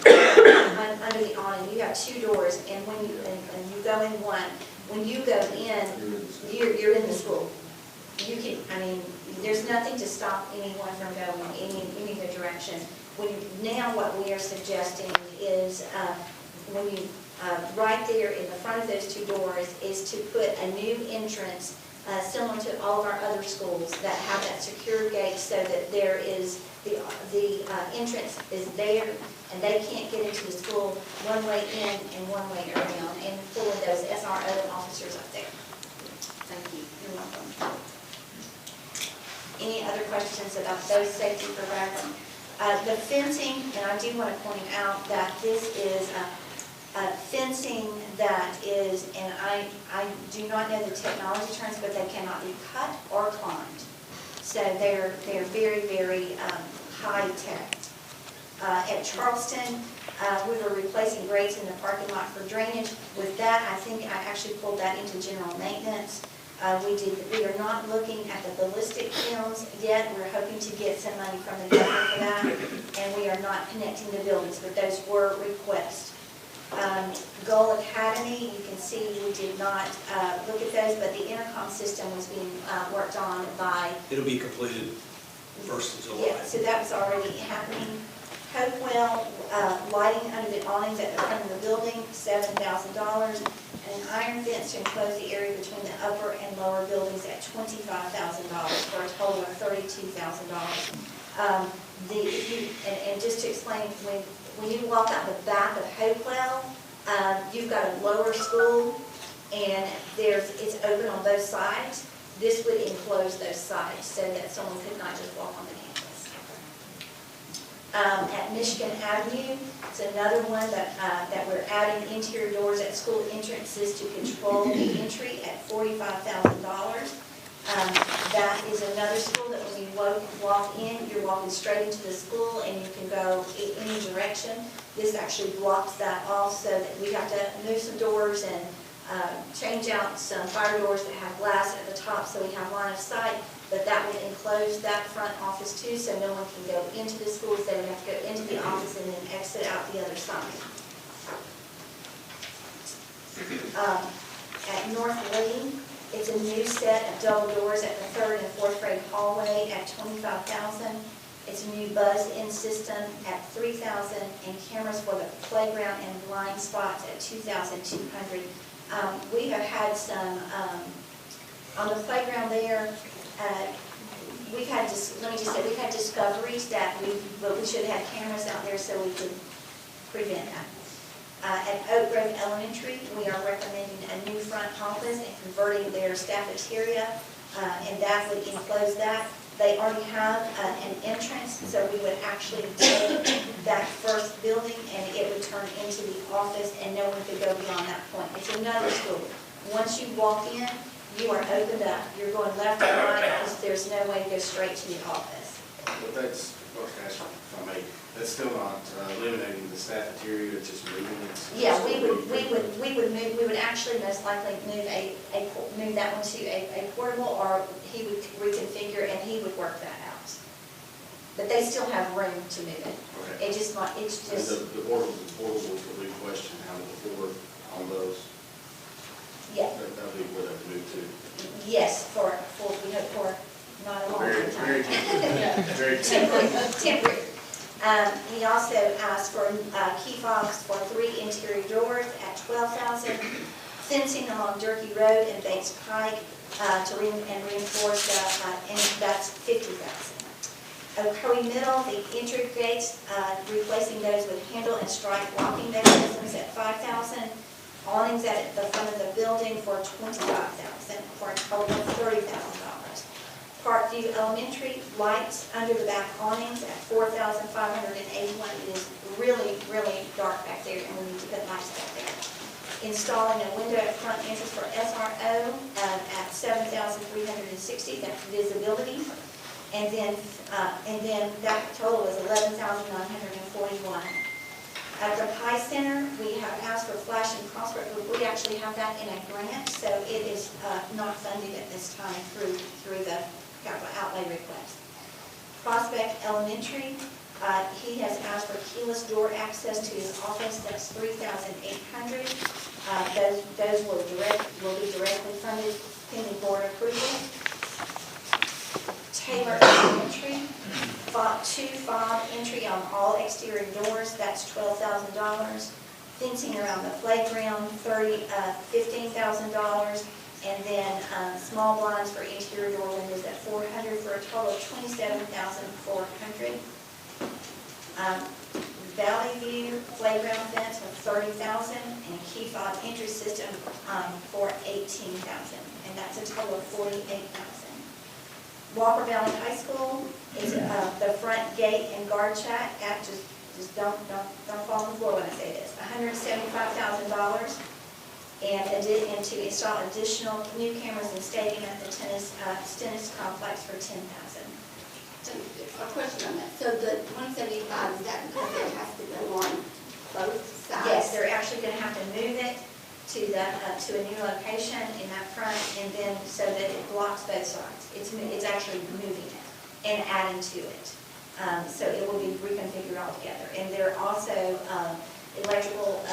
under the awning, you have two doors, and when you go in one, when you go in, you're in the school. You can, I mean, there's nothing to stop anyone from going any other direction. Now what we are suggesting is, when you, right there in the front of those two doors, is to put a new entrance, similar to all of our other schools that have that secure gate, so that there is, the entrance is there, and they can't get into the school one way in and one way around, and pulling those SRO officers up there.
Thank you.
You're welcome. Any other questions about those safety for Bradley? The fencing, and I do want to point out that this is fencing that is, and I do not know the technology terms, but they cannot be cut or climbed. So they're very, very high tech. At Charleston, we were replacing grates in the parking lot for drainage. With that, I think I actually pulled that into general maintenance. We are not looking at the ballistic films yet. We're hoping to get some money from the government for that, and we are not connecting the buildings, but those were requests. Gull Academy, you can see we did not look at those, but the intercom system was being worked on by...
It'll be completed 1st of July.
Yeah, so that was already happening. Hopewell, lighting under the awnings at the front of the building, $7,000. And an iron fence to enclose the area between the upper and lower buildings at $25,000 for a total of $32,000. And just to explain, when you walk out the back of Hopewell, you've got a lower school, and it's open on both sides. This would enclose those sides so that someone could not just walk on the campus. At Michigan Avenue, it's another one that we're adding interior doors at school entrances to control the entry at $45,000. That is another school that when you walk in, you're walking straight into the school and you can go any direction. This actually blocks that off, so that we have to move some doors and change out some fire doors that have glass at the top so we have line of sight. But that would enclose that front office too, so no one can go into the schools. They would have to go into the office and then exit out the other side. At North Lee, it's a new set of double doors at the 3rd and 4th grade hallway at $25,000. It's a new buzz-in system at $3,000, and cameras for the playground and blind spots at $2,200. We have had some, on the playground there, we've had, let me just say, we've had discoveries that we should have cameras out there so we could prevent that. At Oak Grove Elementary, we are recommending a new front office and converting their cafeteria, and that would enclose that. They already have an entrance, so we would actually take that first building and it would turn into the office and no one could go beyond that point. It's another school. Once you walk in, you are opened up. You're going left or right because there's no way to go straight to the office.
But that's, if I may, that's still not eliminating the cafeteria, it's just moving it.
Yeah, we would actually most likely move that one to a portable, or he would reconfigure and he would work that out. But they still have room to move it.
Okay.
It's
And
just,
the portables will be questioned how to afford on those.
yeah,
That'll be where they move to.
yes, for, we hope for not a long
Very, very,
time.
very
Temporary. He also asked for key fobs for 3 interior doors at $12,000, fencing along Durkee Road and Bates Pike to reinforce that, and that's $50,000. Ocoee Middle, the entry gates, replacing those with handle and strike locking mechanisms at $5,000. Awnings at the front of the building for $25,000, for a total of $30,000. Parkview Elementary, lights under the back awnings at $4,581. It is really, really dark back there, and we need to put lights back there. Installing a window at front entrance for SRO at $7,360. That's visibility. And then that total is $11,941. At the Pie Center, we have asked for flash and crosswalk, but we actually have that in a grant, so it is not funded at this time through the capital outlay request. Prospect Elementary, he has asked for keyless door access to his office. That's $3,800. Those will be directly funded pending board approval. Taylor Elementary, 2 fob entry on all exterior doors, that's $12,000. Fencing around the playground, $15,000. And then small blinds for interior door windows at $400 for a total of $27,400. Valley View playground fence with $30,000 and key fob entry system for $18,000, and that's a total of $48,000. Walker Valley High School is the front gate and guard shack at just don't fall on the floor when I say this. $175,000, and to install additional new cameras in stadium at the tennis complex for $10,000.
A question on that. So the 175, is that because it has to go on both sides?
Yes, they're actually going to have to move it to a new location in that front, and then so that it blocks both sides. It's actually moving it and adding to it. So it will be reconfigured altogether. And there are also electrical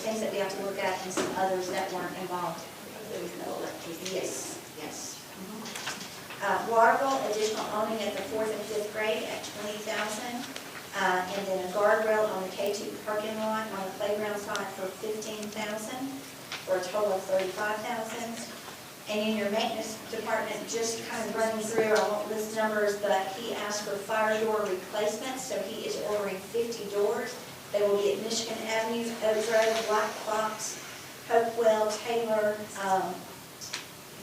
things that we have to look at and some others that weren't involved.
There was no electricity.
Yes.
Yes.
Waterville, additional awning at the 4th and 5th grade at $20,000. And then a guardrail on the K2 parking lot on the playground side for $15,000, for a total of $35,000. And in your maintenance department, just kind of running through, I won't list numbers, but he asked for fire door replacements, so he is ordering 50 doors. They will be at Michigan Avenue, Oak Grove, Black Fox, Hopewell, Taylor,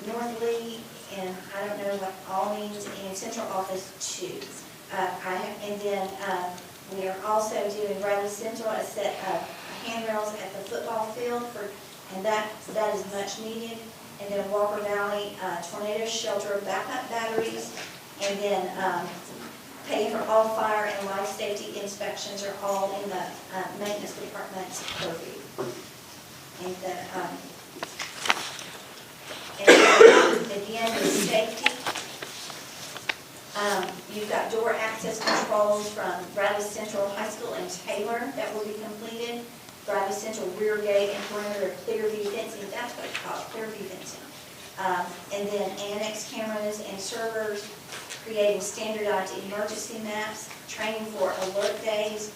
North Lee, and I don't know what all means, and Central Office 2. And then we are also doing Bradley Central a set of handrails at the football field, and that is much needed. And then Walker Valley tornado shelter backup batteries, and then paying for all fire and life safety inspections are all in the maintenance department's purview. And again, the safety. You've got door access controls from Bradley Central High School and Taylor that will be completed. Bradley Central rear gate and perimeter clear view fencing, that's what it's called, clear view fencing. And then annex cameras and servers, creating standardized emergency maps, training for alert days,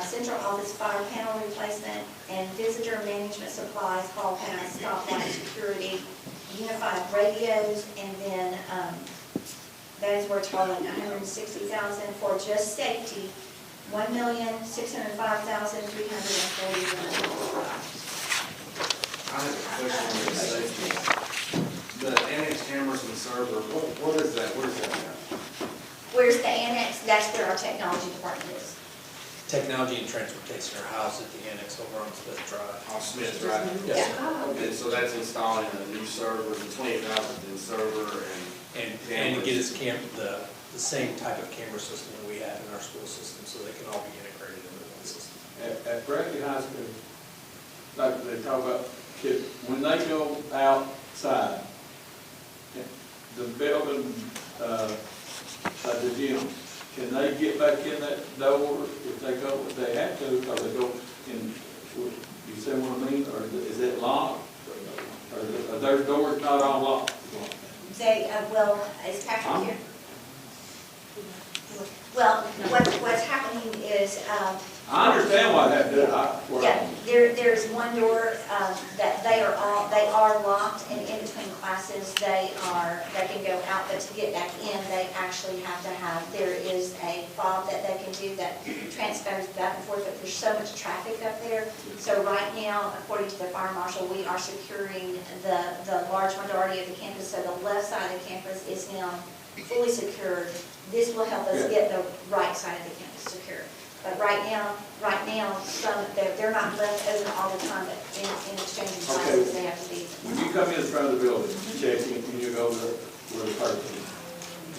central office fire panel replacement, and visitor management supplies, hall pass, stoplight security, unified radios, and then those were totaling $160,000 for just safety. $1,605,341.
I have a question on the safety. The annex cameras and server, what is that, where is that at?
Where's the annex? That's where our technology department is.
Technology and transportation are housed at the annex over on Smith Drive.
On Smith, right?
Yes,
Okay, so that's installing a new server, the 28,000 new server
And to get us the same type of camera system that we have in our school system, so they can all be integrated into one system.
At Bradley High School, like they talk about, kids, when they go outside, the building, the gym, can they get back in that door if they go, if they have to, or they go in, you see what I mean, or is it locked? Or are their doors not all locked?
They, well, is Patrick here? Well, what's happening is,
I understand why that did,
yeah, there's one door, that they are locked, and in between classes, they can go out, but to get back in, they actually have to have, there is a fob that they can do that transfers back and forth, but there's so much traffic up there. So right now, according to the fire marshal, we are securing the large majority of the campus, so the left side of the campus is now fully secured. This will help us get the right side of the campus secure. But right now, they're not left open all the time, but in exchange of classes, they have to be.
when you come in front of the building, check in, and you go to where the person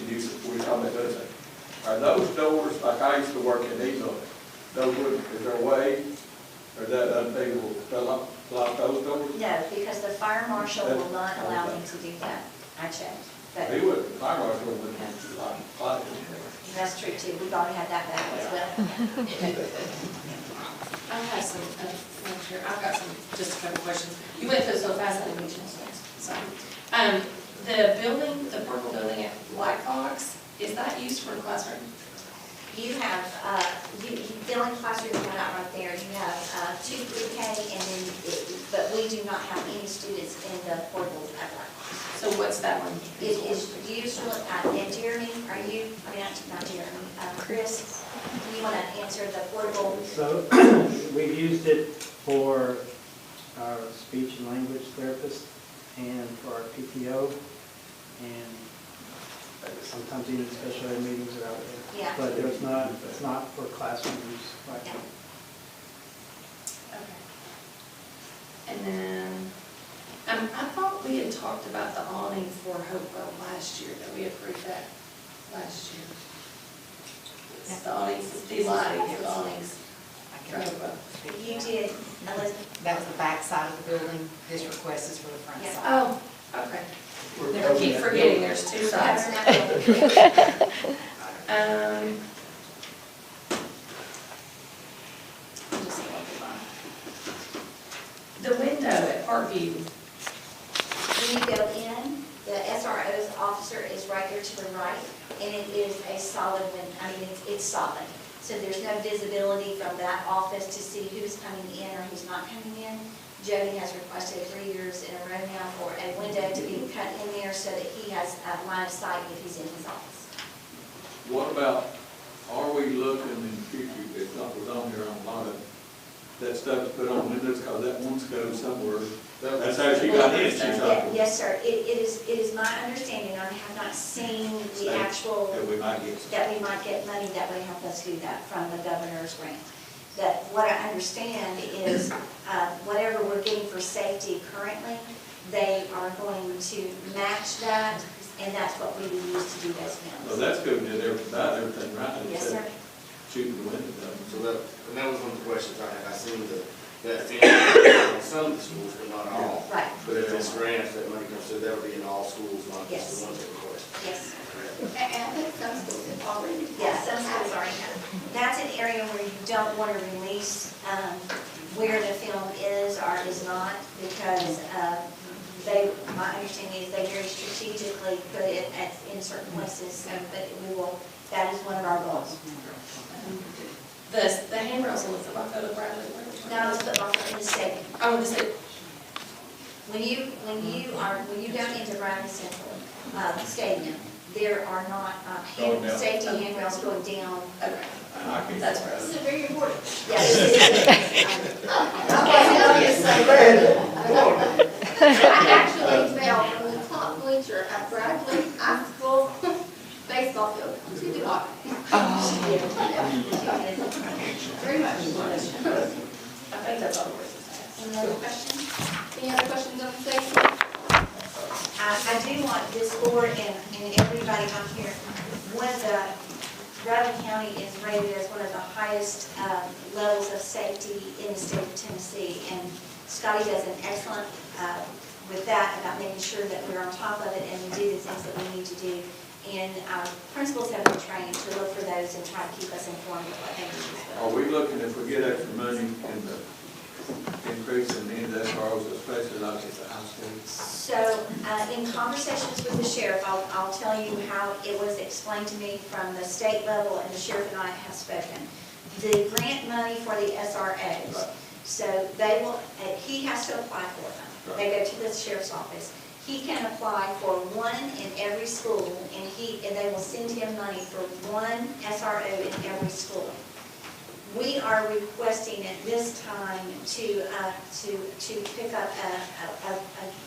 is, and we're talking about those things. Are those doors, like I used to work in Eagle, is there a way, or that unpayable, to lock those doors?
No, because the fire marshal will not allow me to do that. I checked, but
He would, fire marshal would have to lock it.
that's true too. We've already had that battle as well.
I have some, I've got just a couple questions. You went through so fast, I didn't get you to answer. Sorry. The building, the purple building at Black Fox, is that used for a classroom?
You have, the only classroom you have right there, you have 2 pre-K, and then, but we do not have any students in the portables at Black Fox.
So what's that one?
It is used, and Jeremy, are you, I mean, not Jeremy, Chris, do you want to answer the portable?
So we've used it for our speech and language therapist and for our PTO, and sometimes even special ed meetings are out there.
Yeah.
But it's not for classroom use. Like
Yeah.
Okay. And then, I thought we had talked about the awning for Hopewell last year, that we approved that last year. It's the awnings, the lighting for the awnings for Hopewell.
You did, Elizabeth?
That was the back side of the building. This request is for the front
Yeah.
side.
Oh, okay. Never keep forgetting there's two sides. Just walking by. The window at Parkview,
When you go in, the SRO's officer is right there to the right, and it is a solid window. I mean, it's solid. So there's no visibility from that office to see who's coming in or who's not coming in. Jody has requested 3 years in a row now for a window to be cut in there so that he has a line of sight if he's in his office.
What about, are we looking in the future, it's not was on here on a lot of that stuff to put on windows, because that one's goes somewhere. That's how she got in, she thought.
Yes, sir. It is my understanding, I have not seen the actual,
That we might get.
that we might get money that would help us do that from the governor's grant. That what I understand is, whatever we're getting for safety currently, they are going to match that, and that's what we will use to do those
Well,
films.
that's good, that everything right.
Yes, sir.
Shooting the window down.
So that was one of the questions I had. I seen that on some of the schools, but not all.
Right,
But if this grant, if that money comes through, that'll be in all schools, not just
Yes.
the ones that request.
yes.
And I think some schools have already.
Yes, some schools already have. That's an area where you don't want to release where the film is or is not, because my understanding is they very strategically put it in certain places, but that is one of our goals.
the handrails on the football field at Bradley.
Now, it's football in the stadium.
Oh, this is,
When you go into Bradley Central Stadium, there are not safety handrails going down
okay.
I can.
That's right.
This is very important.
Yes.
I actually fell from the top bleacher at Bradley High School baseball field to the water. Very much.
I think that's all the words.
Any other questions? Any other questions on safety?
I do want this board and everybody out here, one of the, Bradley County is rated as one of the highest levels of safety in the state of Tennessee. And Scotty does an excellent with that about making sure that we're on top of it and we do the things that we need to do. And our principals have been trained to look for those and try to keep us informed of what they do as well.
Are we looking, if we get extra money in the increase in the SROs, especially like at the high school?
So, in conversations with the sheriff, I'll tell you how it was explained to me from the state level, and the sheriff and I have spoken. The grant money for the SROs,
Right.
so they will, he has to apply for them. They go to the sheriff's office. He can apply for one in every school, and they will send him money for one SRO in every school. We are requesting at this time to pick up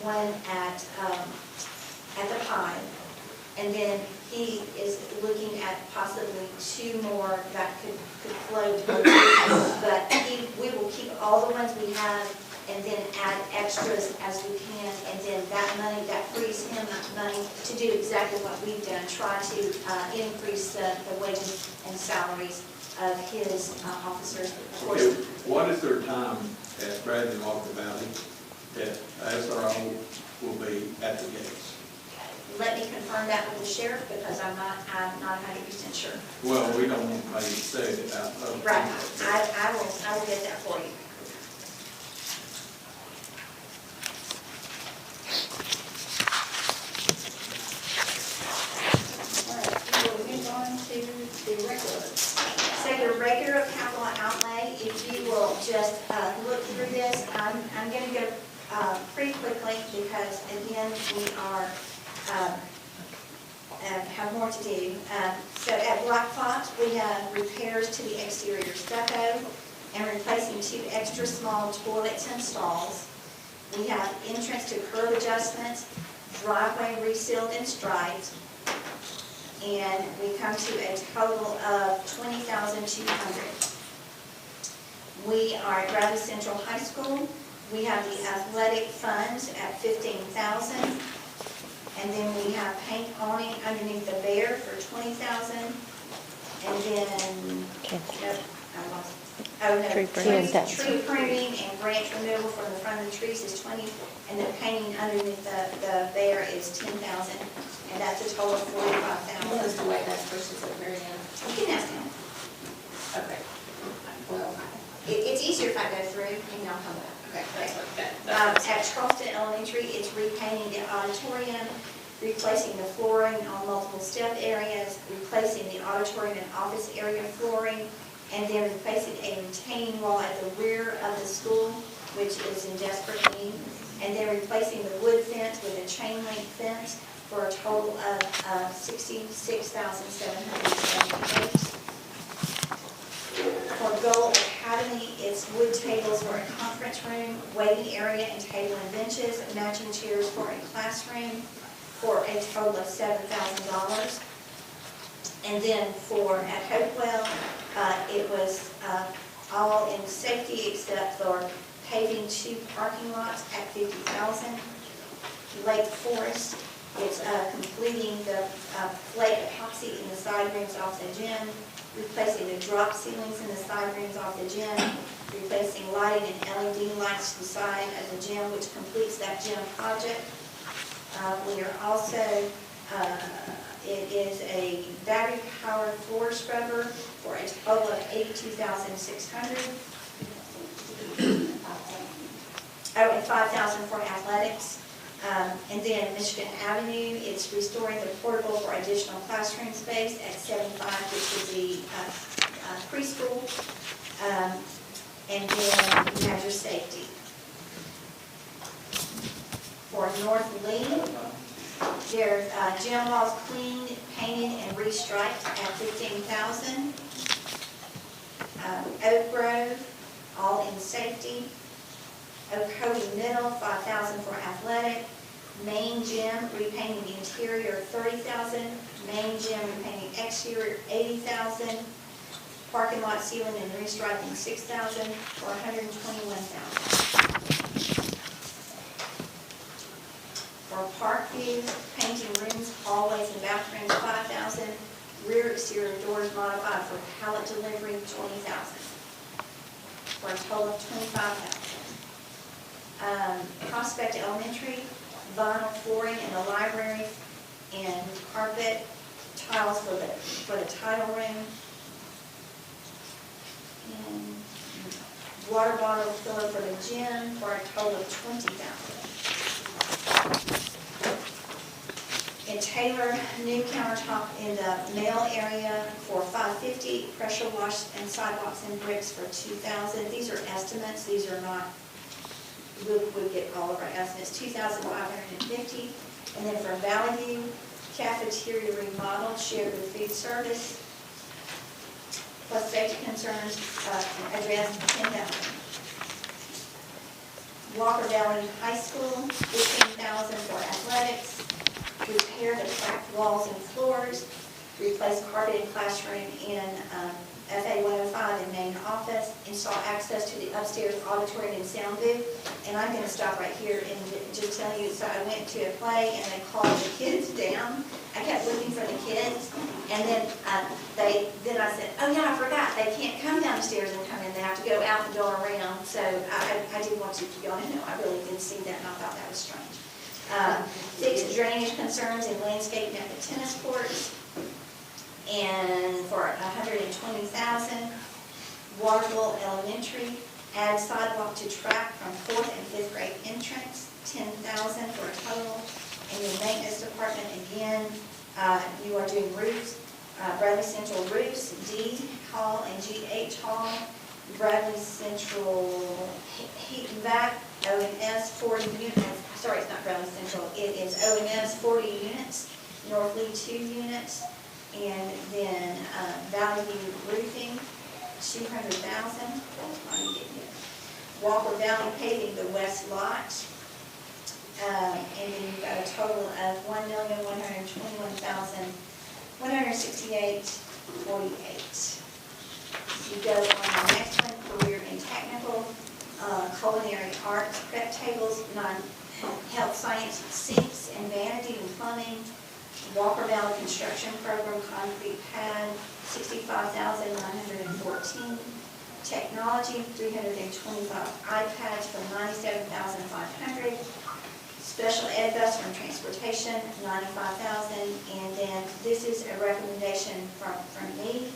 one at the Pine. And then he is looking at possibly two more that could flow. But we will keep all the ones we have and then add extras as we can. And then that money, that frees him money to do exactly what we've done, try to increase the wages and salaries of his officers. Of course,
Okay, what is their time at Bradley and Walker Valley that SRO will be at the gates?
let me confirm that with the sheriff because I'm not 100% sure.
Well, we don't want to say it out loud.
Right, I will get that for you.
All right, we will move on to the regular.
So your regular capital outlay, if you will just look through this, I'm going to go pretty quickly because again, we are, have more to do. So at Black Fox, we have repairs to the exterior stucco and replacing 2 extra small toilets and stalls. We have entrance to curb adjustments, driveway resealed and striped, and we come to a total of $20,200. We are at Bradley Central High School. We have the athletic funds at $15,000, and then we have paint awning underneath the bear for $20,000, and then nope, I lost. Oh no,
Tree pruning.
tree pruning and branch removal from the front of the trees is $20,000, and then painting underneath the bear is $10,000, and that's a total of $45,000.
What is the way that's versus at very end?
You can ask him.
Okay. Well,
It's easier if I go through and y'all come back.
okay, that's what that.
At Charleston Elementary, it's repainting the auditorium, replacing the flooring on multiple step areas, replacing the auditorium and office area flooring, and then replacing a retaining wall at the rear of the school, which is in desperate need, and then replacing the wood fence with a chain link fence for a total of $66,778. For Goal Academy, it's wood tables for a conference room, waiting area and table and benches, matching chairs for a classroom, for a total of $7,000. And then at Hopewell, it was all in safety except for paving 2 parking lots at $50,000. Lake Forest, it's completing the flake epoxy in the side rooms off the gym, replacing the drop ceilings in the side rooms off the gym, replacing lighting and LED lights to the side of the gym, which completes that gym project. We are also, it is a battery-powered floor scrubber for a total of $82,600. Oh, and $5,000 for athletics. And then Michigan Avenue, it's restoring the portable for additional classroom space at 75, which is the preschool. And then you have your safety. For North Lee, there's gym walls cleaned, painted, and restriped at $15,000. Oak Grove, all in safety. Oconee Middle, $5,000 for athletic. Main gym, repainting interior, $30,000. Main gym, repainting exterior, $80,000. Parking lot ceiling and restriping, $6,000 for $121,000. For Parkview, painting rooms, hallways and bathrooms, $5,000. Rear exterior doors modified for pallet delivery, $20,000. For a total of $25,000. Prospect Elementary, vinyl flooring in the library and carpet tiles for the title room. And water bottle filler for the gym for a total of $20,000. In Taylor, new countertop in the male area for $550, pressure wash and sidewalks and bricks for $2,000. These are estimates, these are not, we'll get all of our estimates, $2,550. And then for Valley View, cafeteria remodel, shared with food service, plus safety concerns addressed, $10,000. Walker Valley High School, $15,000 for athletics. Repair the cracked walls and floors, replace carpeted classroom in FA 105 and main office, install access to the upstairs auditorium and sound booth. And I'm going to stop right here and just tell you, so I went to a play and they called the kids down. I kept looking for the kids, and then I said, oh yeah, I forgot, they can't come down the stairs and come in, they have to go out and go around. So I did want to, y'all know, I really did see that and I thought that was strange. Fix drainage concerns and landscaping at the tennis courts. And for $120,000, Waterville Elementary, add sidewalk to track from 4th and 5th grade entrance, $10,000 for a total. And your maintenance department, again, you are doing roofs, Bradley Central roofs, D Hall and GH Hall, Bradley Central heat and vac, OMS 40 units. Sorry, it's not Bradley Central, it is OMS 40 units, Northleaf 2 units, and then Valley View roofing, $200,000. Walker Valley paving the west lot, and then you've got a total of $1,121,168.48. You go on the next one, career and technical, culinary arts, prep tables, non-health science, sinks and vanity and plumbing, Walker Valley construction program, concrete pad, $65,914. Technology, 325 iPads for $97,500. Special ed bus from transportation, $95,000. And then this is a recommendation from me.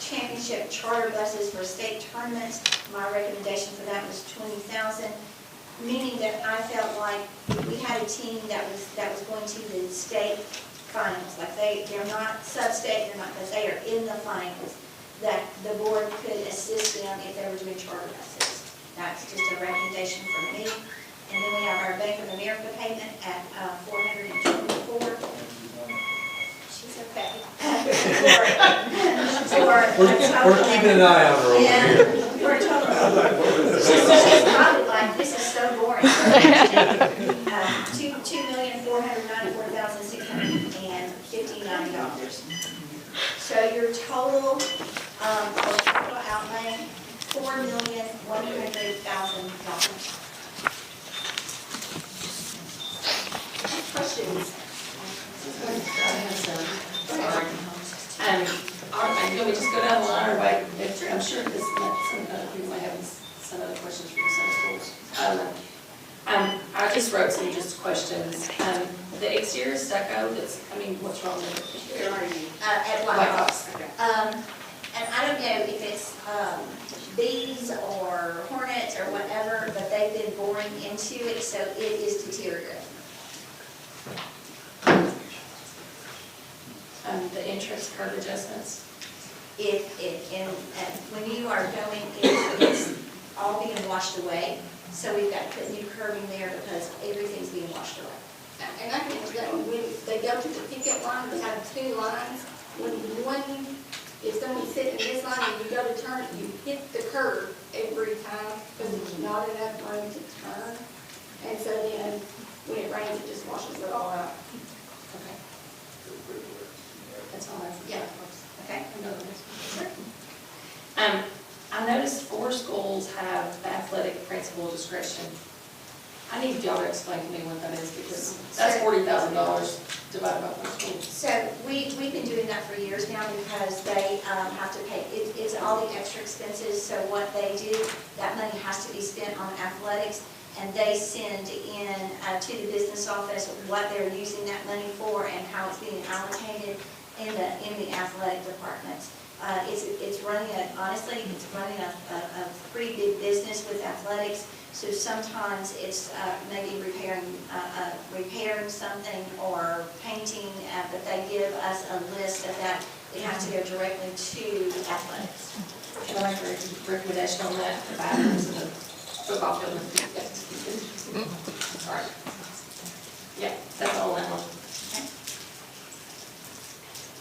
Championship charter buses for state tournaments. My recommendation for that was $20,000. Meaning that I felt like we had a team that was going to the state finals. Like they're not sub-state, but they are in the finals. That the board could assist them if they were doing charter buses. That's just a recommendation from me. And then we have our Bank of America payment at $424. She's okay.
We're keeping an eye on her over here.
For a total. She's probably like, this is so boring. $2,494,659. So your total outlay, $4,100,000. Questions?
You want me to just go down the line or wait? I'm sure this, some other people might have some other questions from some schools. I don't know. I just wrote some just questions. The exterior stucco, what's wrong with it?
At White
White
House.
House, okay.
And I don't know if it's bees or hornets or whatever, but they've been boring into it, so it is deteriorating.
The entrance curb adjustments.
When you are going in, it's all being washed away, so we've got to put new curbing there because everything's being washed away.
And I think that when they go to the picket line, they have two lines. When one it's gonna be sitting in this line, and you go to turn it, you hit the curb every time, because there's not enough room to turn. And so then, when it rains, it just washes it all out.
Okay. That's all I have.
Yeah.
Okay.
I noticed 4 schools have athletic principal discretion. I need y'all to explain to me what that is, because that's $40,000 divided by 4 schools.
So we've been doing that for years now because they have to pay, it's all the extra expenses. So what they do, that money has to be spent on athletics, and they send in to the business office what they're using that money for and how it's being allocated in the athletic departments. It's running honestly, it's running a pretty big business with athletics. So sometimes it's maybe repairing something or painting, but they give us a list of that. It has to go directly to athletics.
Can I make a recommendation on that, the bathrooms and the football field? All right. Yeah, that's all that one.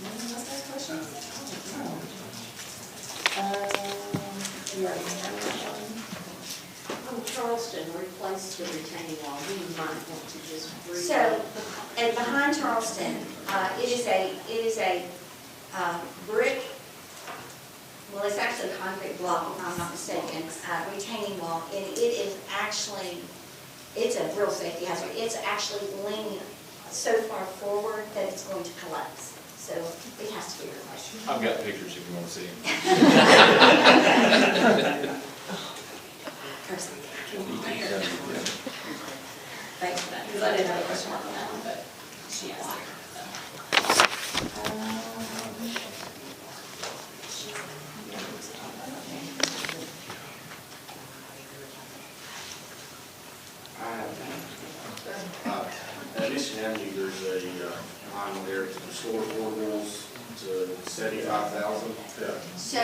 Anyone else have questions? You already have that one.
Charleston replaced the retaining wall, we might want to just
So, and behind Charleston, it is a brick, well, it's actually a concrete block, if I'm not mistaken, retaining wall, and it is actually, it's a real safety hazard. It's actually leaning so far forward that it's going to collapse. So it has to be replaced.
I've got pictures if you want to see them.
Kirsten, can you come here? Thanks for that, because I did have a question mark on that one, but she asked it.
At Mission Avenue, there's a line there to restore portables to 75,000.
So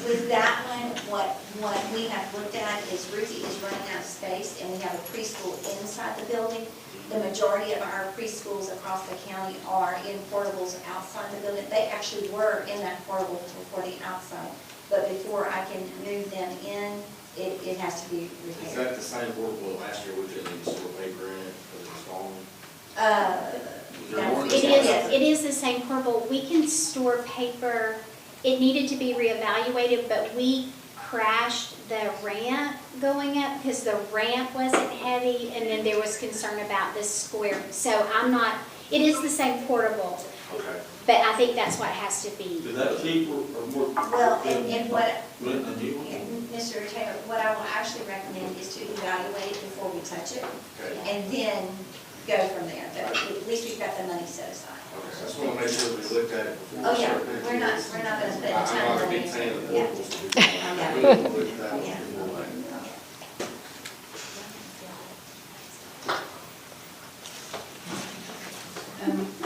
with that one, what we have looked at is Ruthie is running out of space, and we have a preschool inside the building. The majority of our preschools across the county are in portables outside the building. They actually were in that portable for the outside, but before I can move them in, it has to be
Is
repaired.
that the same portable last year we couldn't even store paper in it because it was gone?
It is the same portable. We can store paper. It needed to be reevaluated, but we crashed the ramp going up because the ramp wasn't heavy, and then there was concern about this square. So it is the same portable,
Okay.
but I think that's what has to be.
Is that cheaper or more?
Well, and what,
Than the new one?
Mr. Taylor, what I will actually recommend is to evaluate it before we touch it,
Okay.
and then go from there. But at least we've got the money set aside.
Okay, I just want to make sure we looked at it before.
Oh,
we
yeah,
start making
we're not
this.
going to put a ton
I'm
of
not a
money
big
into
fan of
it.
the
Yeah.
portables. We
Yeah.
really looked at that
Yeah.
before.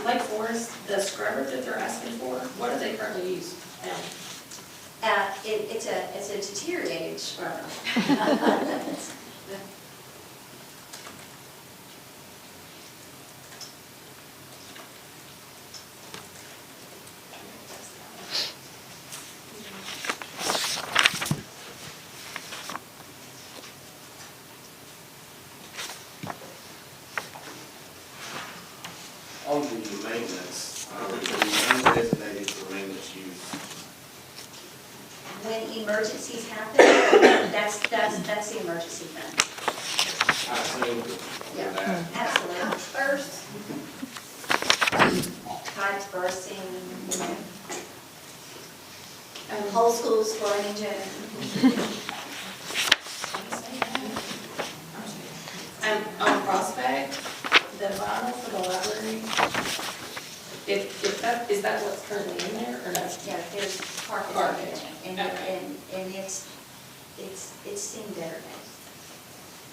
Lake Forest, the scrubber that they're asking for, what do they currently use now?
It's a deteriorated scrubber.
On the maintenance, would be undesignated for maintenance use.
When emergencies happen, that's the emergency fund.
I assume for
Yeah.
that.
Absolutely.
First,
Pipes bursting, whole schools flooding in general.
On Prospect, the vinyl for the library, is that what's currently in there, or no?
Yeah, there's carpet
Carpet.
in there, and it's seen better days.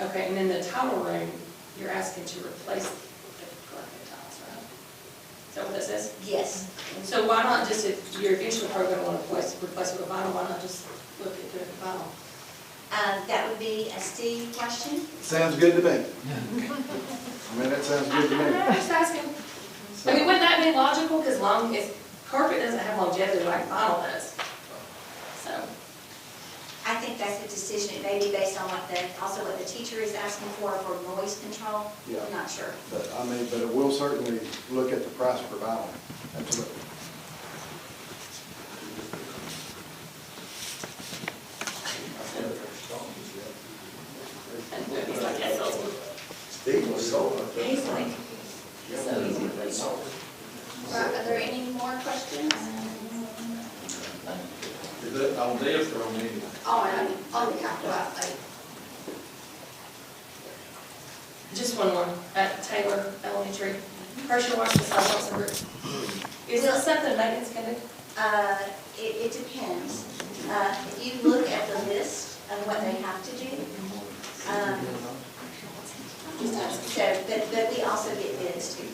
Okay, and then the title room, you're asking to replace the carpet tiles, right? Is that what that says?
Yes.
So why not just, if your eventual program want to replace it with vinyl, why not just look at doing vinyl?
That would be a Steve question.
Sounds good to me. I mean, that sounds good to
I'm
me.
just asking. I mean, wouldn't that be logical? Because carpet doesn't have longevity like vinyl does. so.
I think that's a decision, it may be based on also what the teacher is asking for noise control.
Yeah.
I'm not sure.
But, I mean, but it will certainly look at the price per vinyl, absolutely.
And he's like, yes, I'll-
Steve was sold.
he's like, so easy to please.
Right, are there any more questions?
Is that on this or on me?
On the capital outlay.
Just one more, at Taylor Elementary, pressure wash the sidewalks and roofs. Is this something maintenance can do?
It depends. If you look at the list of what they have to do, but we also get bids too.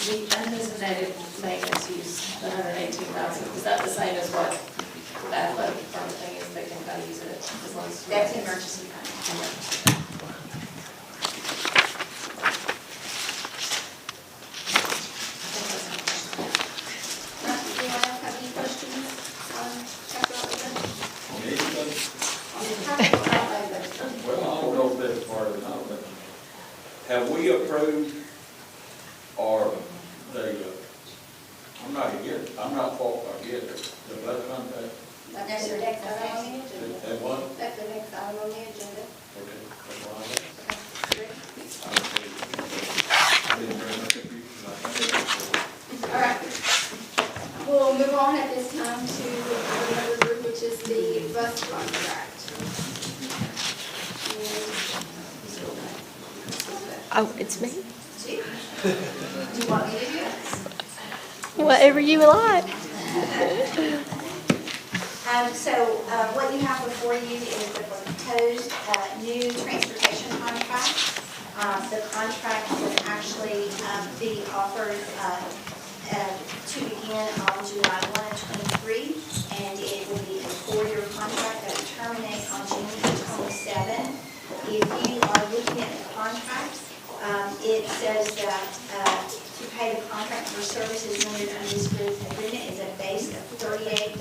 The undesignated maintenance use, the 118,000, is that the same as what the athletic department thing is, they can kind of use it as long as.
That's emergency fund.
Right, anyone else have any questions on capital outlay?
On anything?
On the capital outlay budget?
Well, I don't know if that's part of it or not, but have we approved or I'm not against, I'm not for, against the budget contract.
That's the next item on the agenda.
That what?
That's the next item on the agenda.
Okay, that's all I have. I didn't bring my computer.
All right. We'll move on at this time to another group, which is the bus contract.
Oh, it's me?
Do you want me to do it?
Whatever you like.
So what you have before you is the proposed new transportation contract. The contract would actually be offered to begin on July 1 of 23, and it will be a 4-year contract that will terminate on June 27. If you are looking at the contract, it says that to pay the contract for services rendered under this agreement is a base of $38.82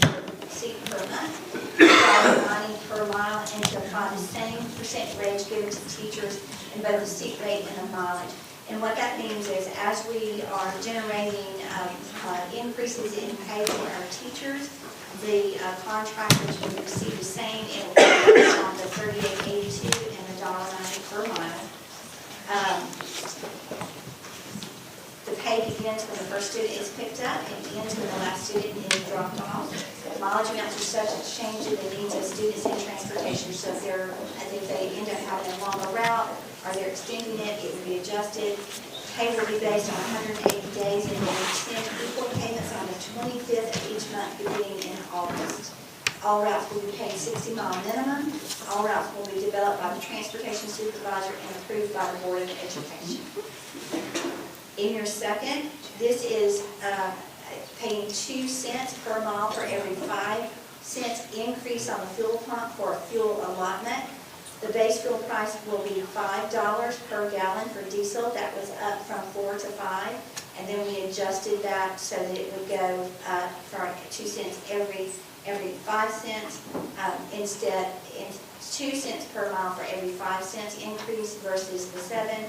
per seat per month, $1.90 per mile, and to apply the same percent rate given to teachers in both the seat rate and the mileage. And what that means is as we are generating increases in pay for our teachers, the contractors will receive the same. It will be based on the $38.82 and the $1.90 per mile. The pay begins when the first student is picked up and ends when the last student is dropped off. Mileage amounts are subject to change in the needs of students in transportation. So if they end up having a longer route or they're extending it, it will be adjusted. Pay will be based on 180 days and will extend equal payments on the 25th of each month beginning in August. All routes will be paid 60-mile minimum. All routes will be developed by the transportation supervisor and approved by the Board of Education. In your second, this is paying 2 cents per mile for every 5 cents increase on the fuel pump for a fuel allotment. The base fuel price will be $5 per gallon for diesel. That was up from 4 to 5. And then we adjusted that so that it would go for 2 cents every 5 cents. Instead, 2 cents per mile for every 5 cents increase versus the 7.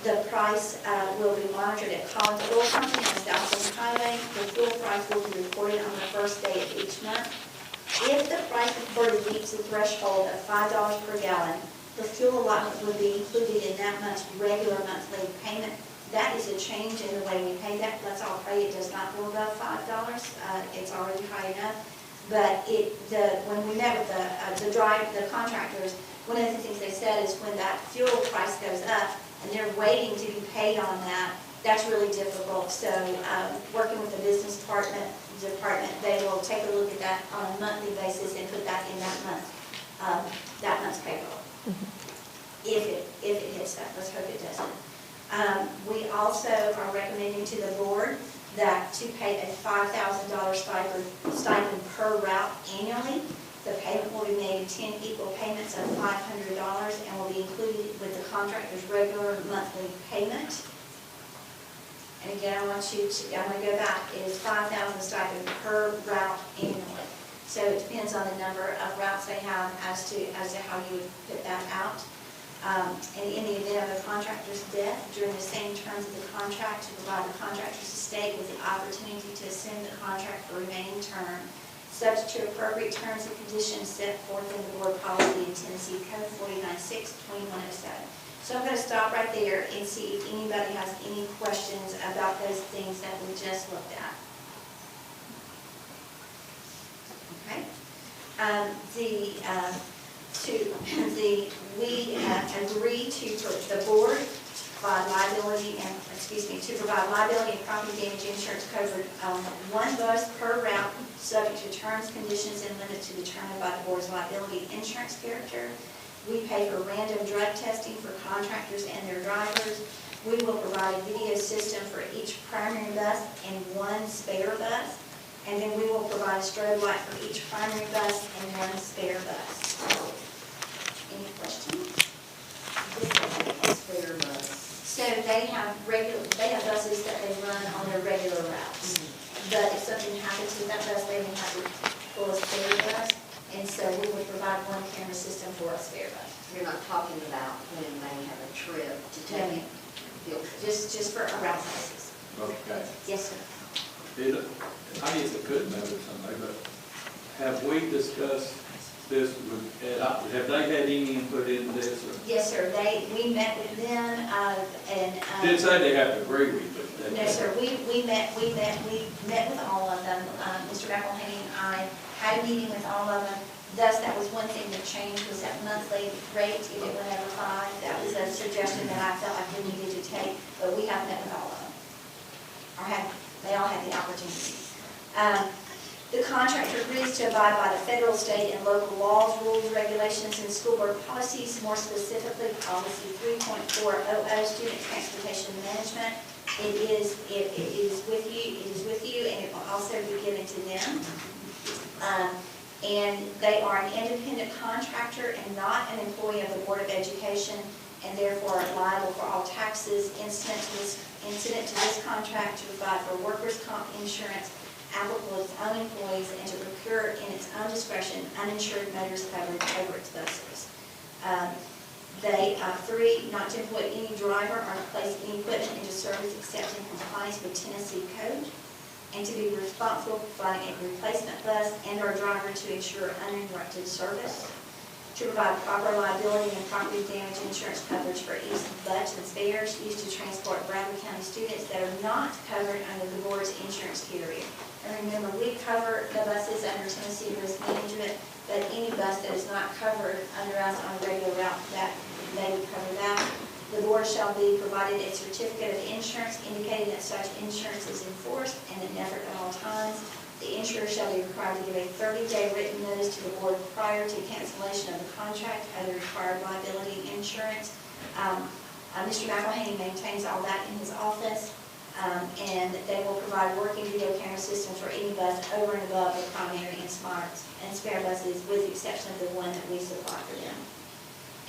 The price will be monitored at Collins Oil Company on Southwest Highway. The fuel price will be reported on the first day of each month. If the price reported meets the threshold of $5 per gallon, the fuel allotment would be included in that month's regular monthly payment. That is a change in the way we pay that. Let's all pray it does not go above $5. It's already high enough. But when we met with the contractors, one of the things they said is when that fuel price goes up and they're waiting to be paid on that, that's really difficult. So working with the business department, they will take a look at that on a monthly basis and put that in that month's payroll. If it hits that, let's hope it doesn't. We also are recommending to the board that to pay a $5,000 stipend per route annually. The payment will be made in 10 equal payments of $500 and will be included with the contractor's regular monthly payment. And again, I'm going to go back, it is $5,000 stipend per route annually. So it depends on the number of routes they have as to how you would put that out. And in the event of a contractor's death, during the same terms of the contract, to provide the contractor's estate with the opportunity to assume the contract for remaining term, subject to appropriate terms and conditions set forth in the board policy in Tennessee Code 49.6/2107. So I'm going to stop right there and see if anybody has any questions about those things that we just looked at. Okay. We agree the board to provide liability and property damage insurance coverage on one bus per route, subject to terms, conditions, and limits to be determined by the board's liability insurance character. We pay for random drug testing for contractors and their drivers. We will provide a video system for each primary bus and one spare bus. And then we will provide a strobe light for each primary bus and one spare bus. Any questions?
Spare bus.
So they have buses that they run on their regular routes. But if something happens with that bus, they may have to pull a spare bus. And so we would provide one camera system for a spare bus.
You're not talking about when they have a trip to take field trips.
Just for route buses.
Okay.
Yes, sir.
I guess it could matter somebody, but have we discussed this with, have they had any input in this? Or?
Yes, sir. We met with them and.
Didn't say they have to agree with it.
No, sir. We met with all of them. Mr. McElhaney and I had a meeting with all of them. Thus, that was one thing that changed was that monthly rate, if it went over 5. That was a suggestion that I felt like we needed to take, but we have met with all of them. They all had the opportunity. The contractor agrees to abide by the federal, state, and local laws, rules, regulations, and school board policies, more specifically policy 3.400, student transportation management. It is with you, and it will also be given to them. And they are an independent contractor and not an employee of the Board of Education, and therefore are liable for all taxes incident to this contract, to provide for workers' comp insurance applicable to its own employees, and to procure in its own discretion uninsured motorist coverage over its buses. Three, not to employ any driver or to place any equipment into service except in compliance with Tennessee code, and to be responsible for providing a replacement bus and or driver to ensure uninterrupted service. To provide proper liability and property damage insurance coverage for each bus and spares used to transport Bradley County students that are not covered under the board's insurance carrier. And remember, we cover the buses under Tennessee Risk Management, but any bus that is not covered under us on a regular route, that they would cover that. The board shall be provided a certificate of insurance indicating that such insurance is enforced and endeavored at all times. The insurer shall be required to give a 30-day written notice to the board prior to cancellation of the contract of the required liability insurance. Mr. McElhaney maintains all that in his office, and they will provide working video camera systems for any bus over and above the primary and spare buses, with the exception of the one that we supply for them.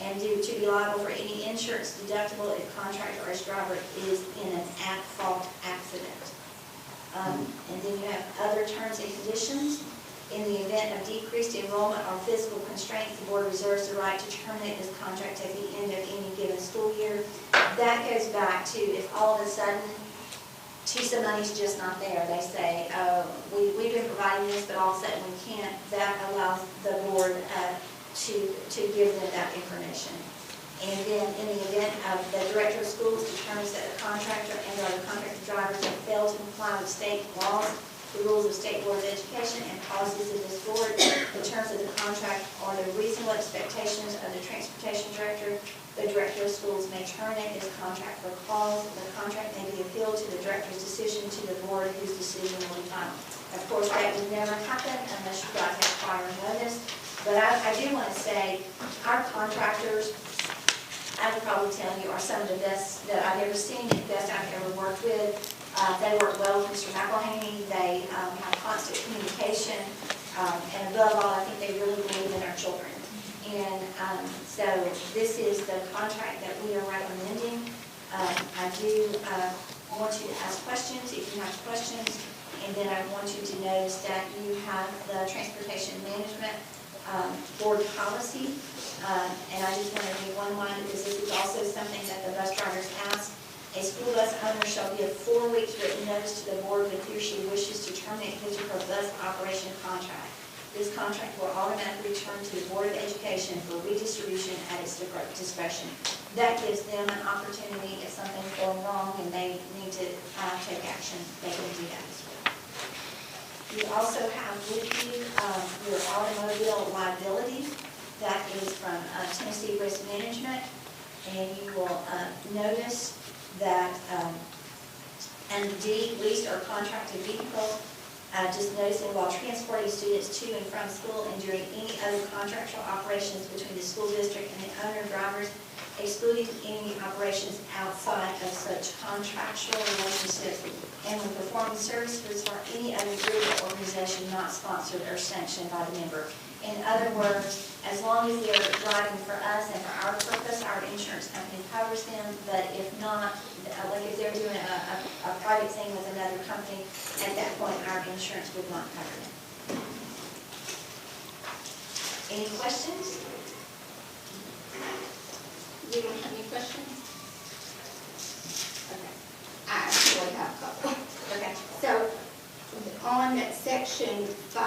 And to be liable for any insurance deductible if contractor or its driver is in an at-fault accident. And then you have other terms and conditions. In the event of decreased enrollment or physical constraints, the board reserves the right to terminate this contract at the end of any given school year. That goes back to if all of a sudden TISA money's just not there. They say, we've been providing this, but all of a sudden we can't. That allows the board to give them that information. And then in the event of the director of schools determines that the contractor and or the contractor drivers have failed to comply with state laws, the rules of State Board of Education, and policies of this board, the terms of the contract, or the reasonable expectations of the transportation director, the director of schools may terminate this contract for cause. The contract may be appealed to the director's decision to the board, whose decision will be final. Of course, that would never happen unless you guys have prior notice. But I do want to say, our contractors, I would probably tell you, are some of the best that I've ever seen and best I've ever worked with. They work well with Mr. McElhaney, they have constant communication, and above all, I think they really believe in our children. And so this is the contract that we are recommending. I do want you to ask questions if you have questions, and then I want you to notice that you have the Transportation Management Board policy. And I just want to be one-minded because this is also something that the bus drivers ask. A school bus owner shall give 4 weeks written notice to the board if he or she wishes to terminate his or her bus operation contract. This contract will automatically return to the Board of Education for redistribution at its discretion. That gives them an opportunity if something's going wrong and they need to take action, they can do that as well. You also have with you your automobile liability. That is from Tennessee Risk Management. And you will notice that, and D, leased or contracted vehicle, just noticing while transporting students to and from school and during any other contractual operations between the school district and the owner drivers, excluding any operations outside of such contractual relationships, and when performing services for any other group or organization not sponsored or sanctioned by the member. In other words, as long as they're driving for us and for our purpose, our insurance company covers them, but if not, like if they're doing a private thing with another company, at that point, our insurance would not cover them. Any questions?
You don't have any questions? Okay. I actually have a couple.
Okay.
So, on section 5,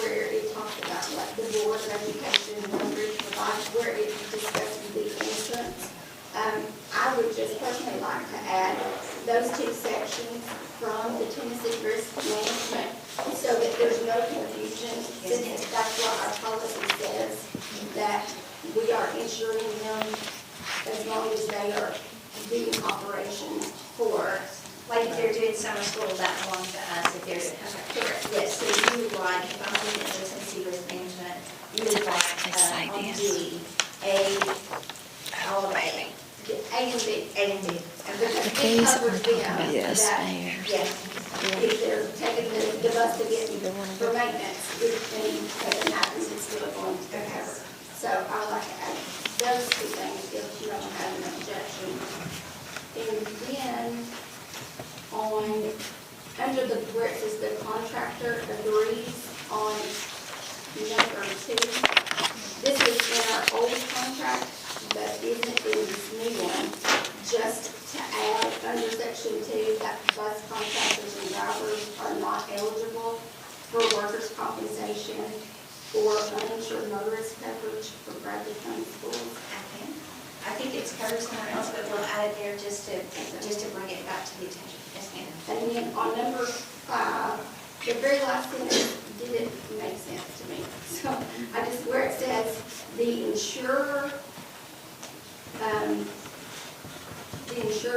where it talks about like the Board of Education provides, where it discusses the insurance, I would just personally like to add those 2 sections from the Tennessee Risk Management so that there's no confusion, since that's what our policy says, that we are insuring them as long as they are doing operations for.
Like if they're doing summer school, that belongs to us. If there's, correct, yes, so you would like, if I'm looking at the Tennessee Risk Management, you would like on D, all of A.
A and B.
A and B.
Because it covers them, that,
Yes.
if they're taking the bus to get for maintenance, if anything happens, it's still going to cover. So I would like to add those 2 things if you don't have an objection. And then under the, where it says the contractor agrees on number 2, this is in our old contract, but isn't in this new one, just to add under section 2 that bus contractors and drivers are not eligible for workers' compensation or uninsured motorist coverage for Bradley County Schools.
I think it's covered somewhere else, but we'll add it there just to bring it back to the attention. Yes, ma'am.
And then on number 5, the very last sentence didn't make sense to me. So I just, where it says the insurer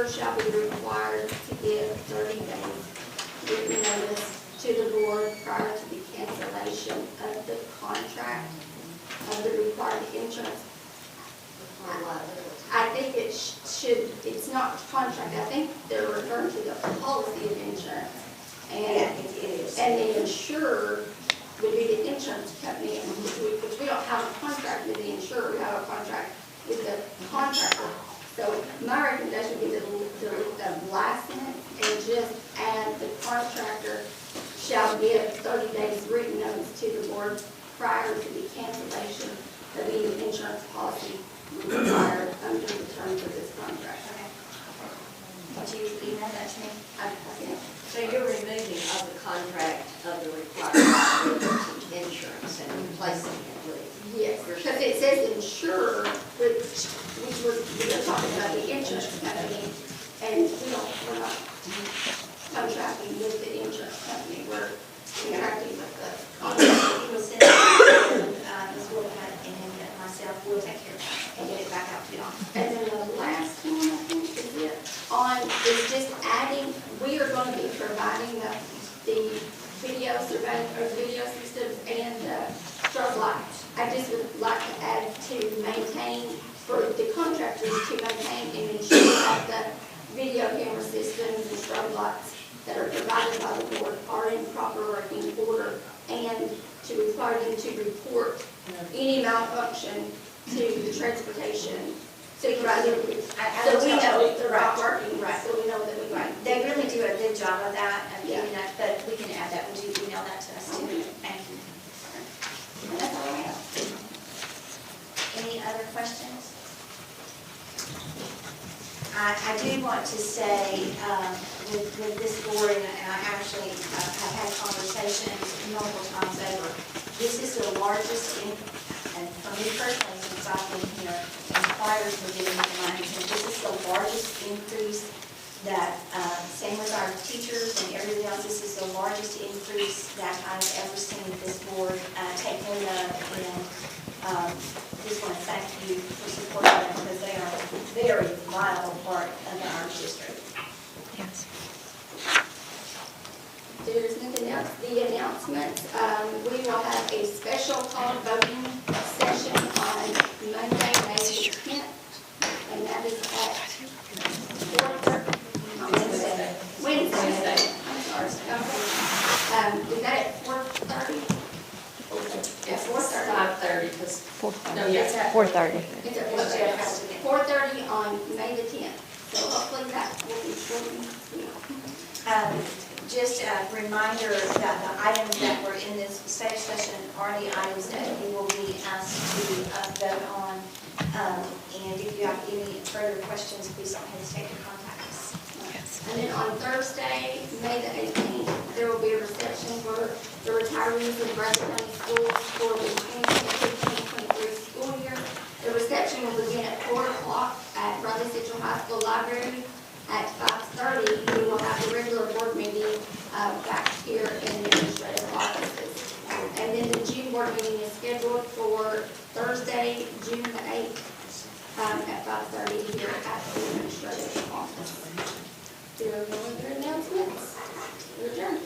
shall be required to give 30 days written notice to the board prior to the cancellation of the contract of the required insurance. I think it should, it's not contract, I think they're referring to the policy of insurance.
Yeah, it is.
And the insurer would be the insurance company, which we don't have a contract with the insurer, we have a contract with the contractor. So my recommendation would be to delete the last sentence and just add the contractor shall give 30 days written notice to the board prior to the cancellation of any insurance policy required under the terms of this contract.
Okay. Would you email that to me?
Okay.
So you're removing of the contract of the requirement insurance and replacing it with.
Yes, because it says insurer, which we're talking about the insurance company, and we're not contracting with the insurance company, we're contracting with the contractor.
He will send it, Ms. Woodhead and myself will take care of that and get it back out to you.
And then the last one, I think, is it, is just adding, we are going to be providing the video surveillance, or video systems and strobe lights. I just would like to add to maintain, for the contractors to maintain and ensure that the video camera systems and strobe lights that are provided by the board are in proper working order, and to require them to report any malfunction to the transportation supervisor. So we know if they're not working,
Right.
so we know that we got.
They really do a good job of that, of
Yeah.
doing that, but we can add that, would you email that to us too? Thank you.
And that's all I have.
Any other questions? I do want to say, with this board, and I actually have had conversations multiple times over, this is the largest, and for me personally, since I've been here, and prior to getting into Huntington, this is the largest increase that, same with our teachers and everything else, this is the largest increase that I've ever seen this board take note of, and just want to thank you for supporting them, because they are a very vital part of our district.
Yes.
There's nothing else. The announcements, we will have a special call voting session on Monday, May 10th, and that is at 4:30. Wednesday. I'm sorry. Okay. Is that at 4:30?
Yeah,
4:30.
5:30, because, no,
It's
yeah.
at
4:30.
It's at 4:30 on May the 10th. So hopefully that will be shortened.
Just a reminder that the items that were in this study session are the items that you will be asked to vote on. And if you have any further questions, please don't hesitate to contact us.
And then on Thursday, May the 18th, there will be a reception for the retirees of Brazos County Schools for the 2022-2023 school year. The reception will begin at 4 o'clock at Brazos Central High School Library. At 5:30, we will have the regular board meeting back here in the administrative offices. And then the June board meeting is scheduled for Thursday, June the 8th, at 5:30 here at the administrative office. There are no other announcements. We're adjourned.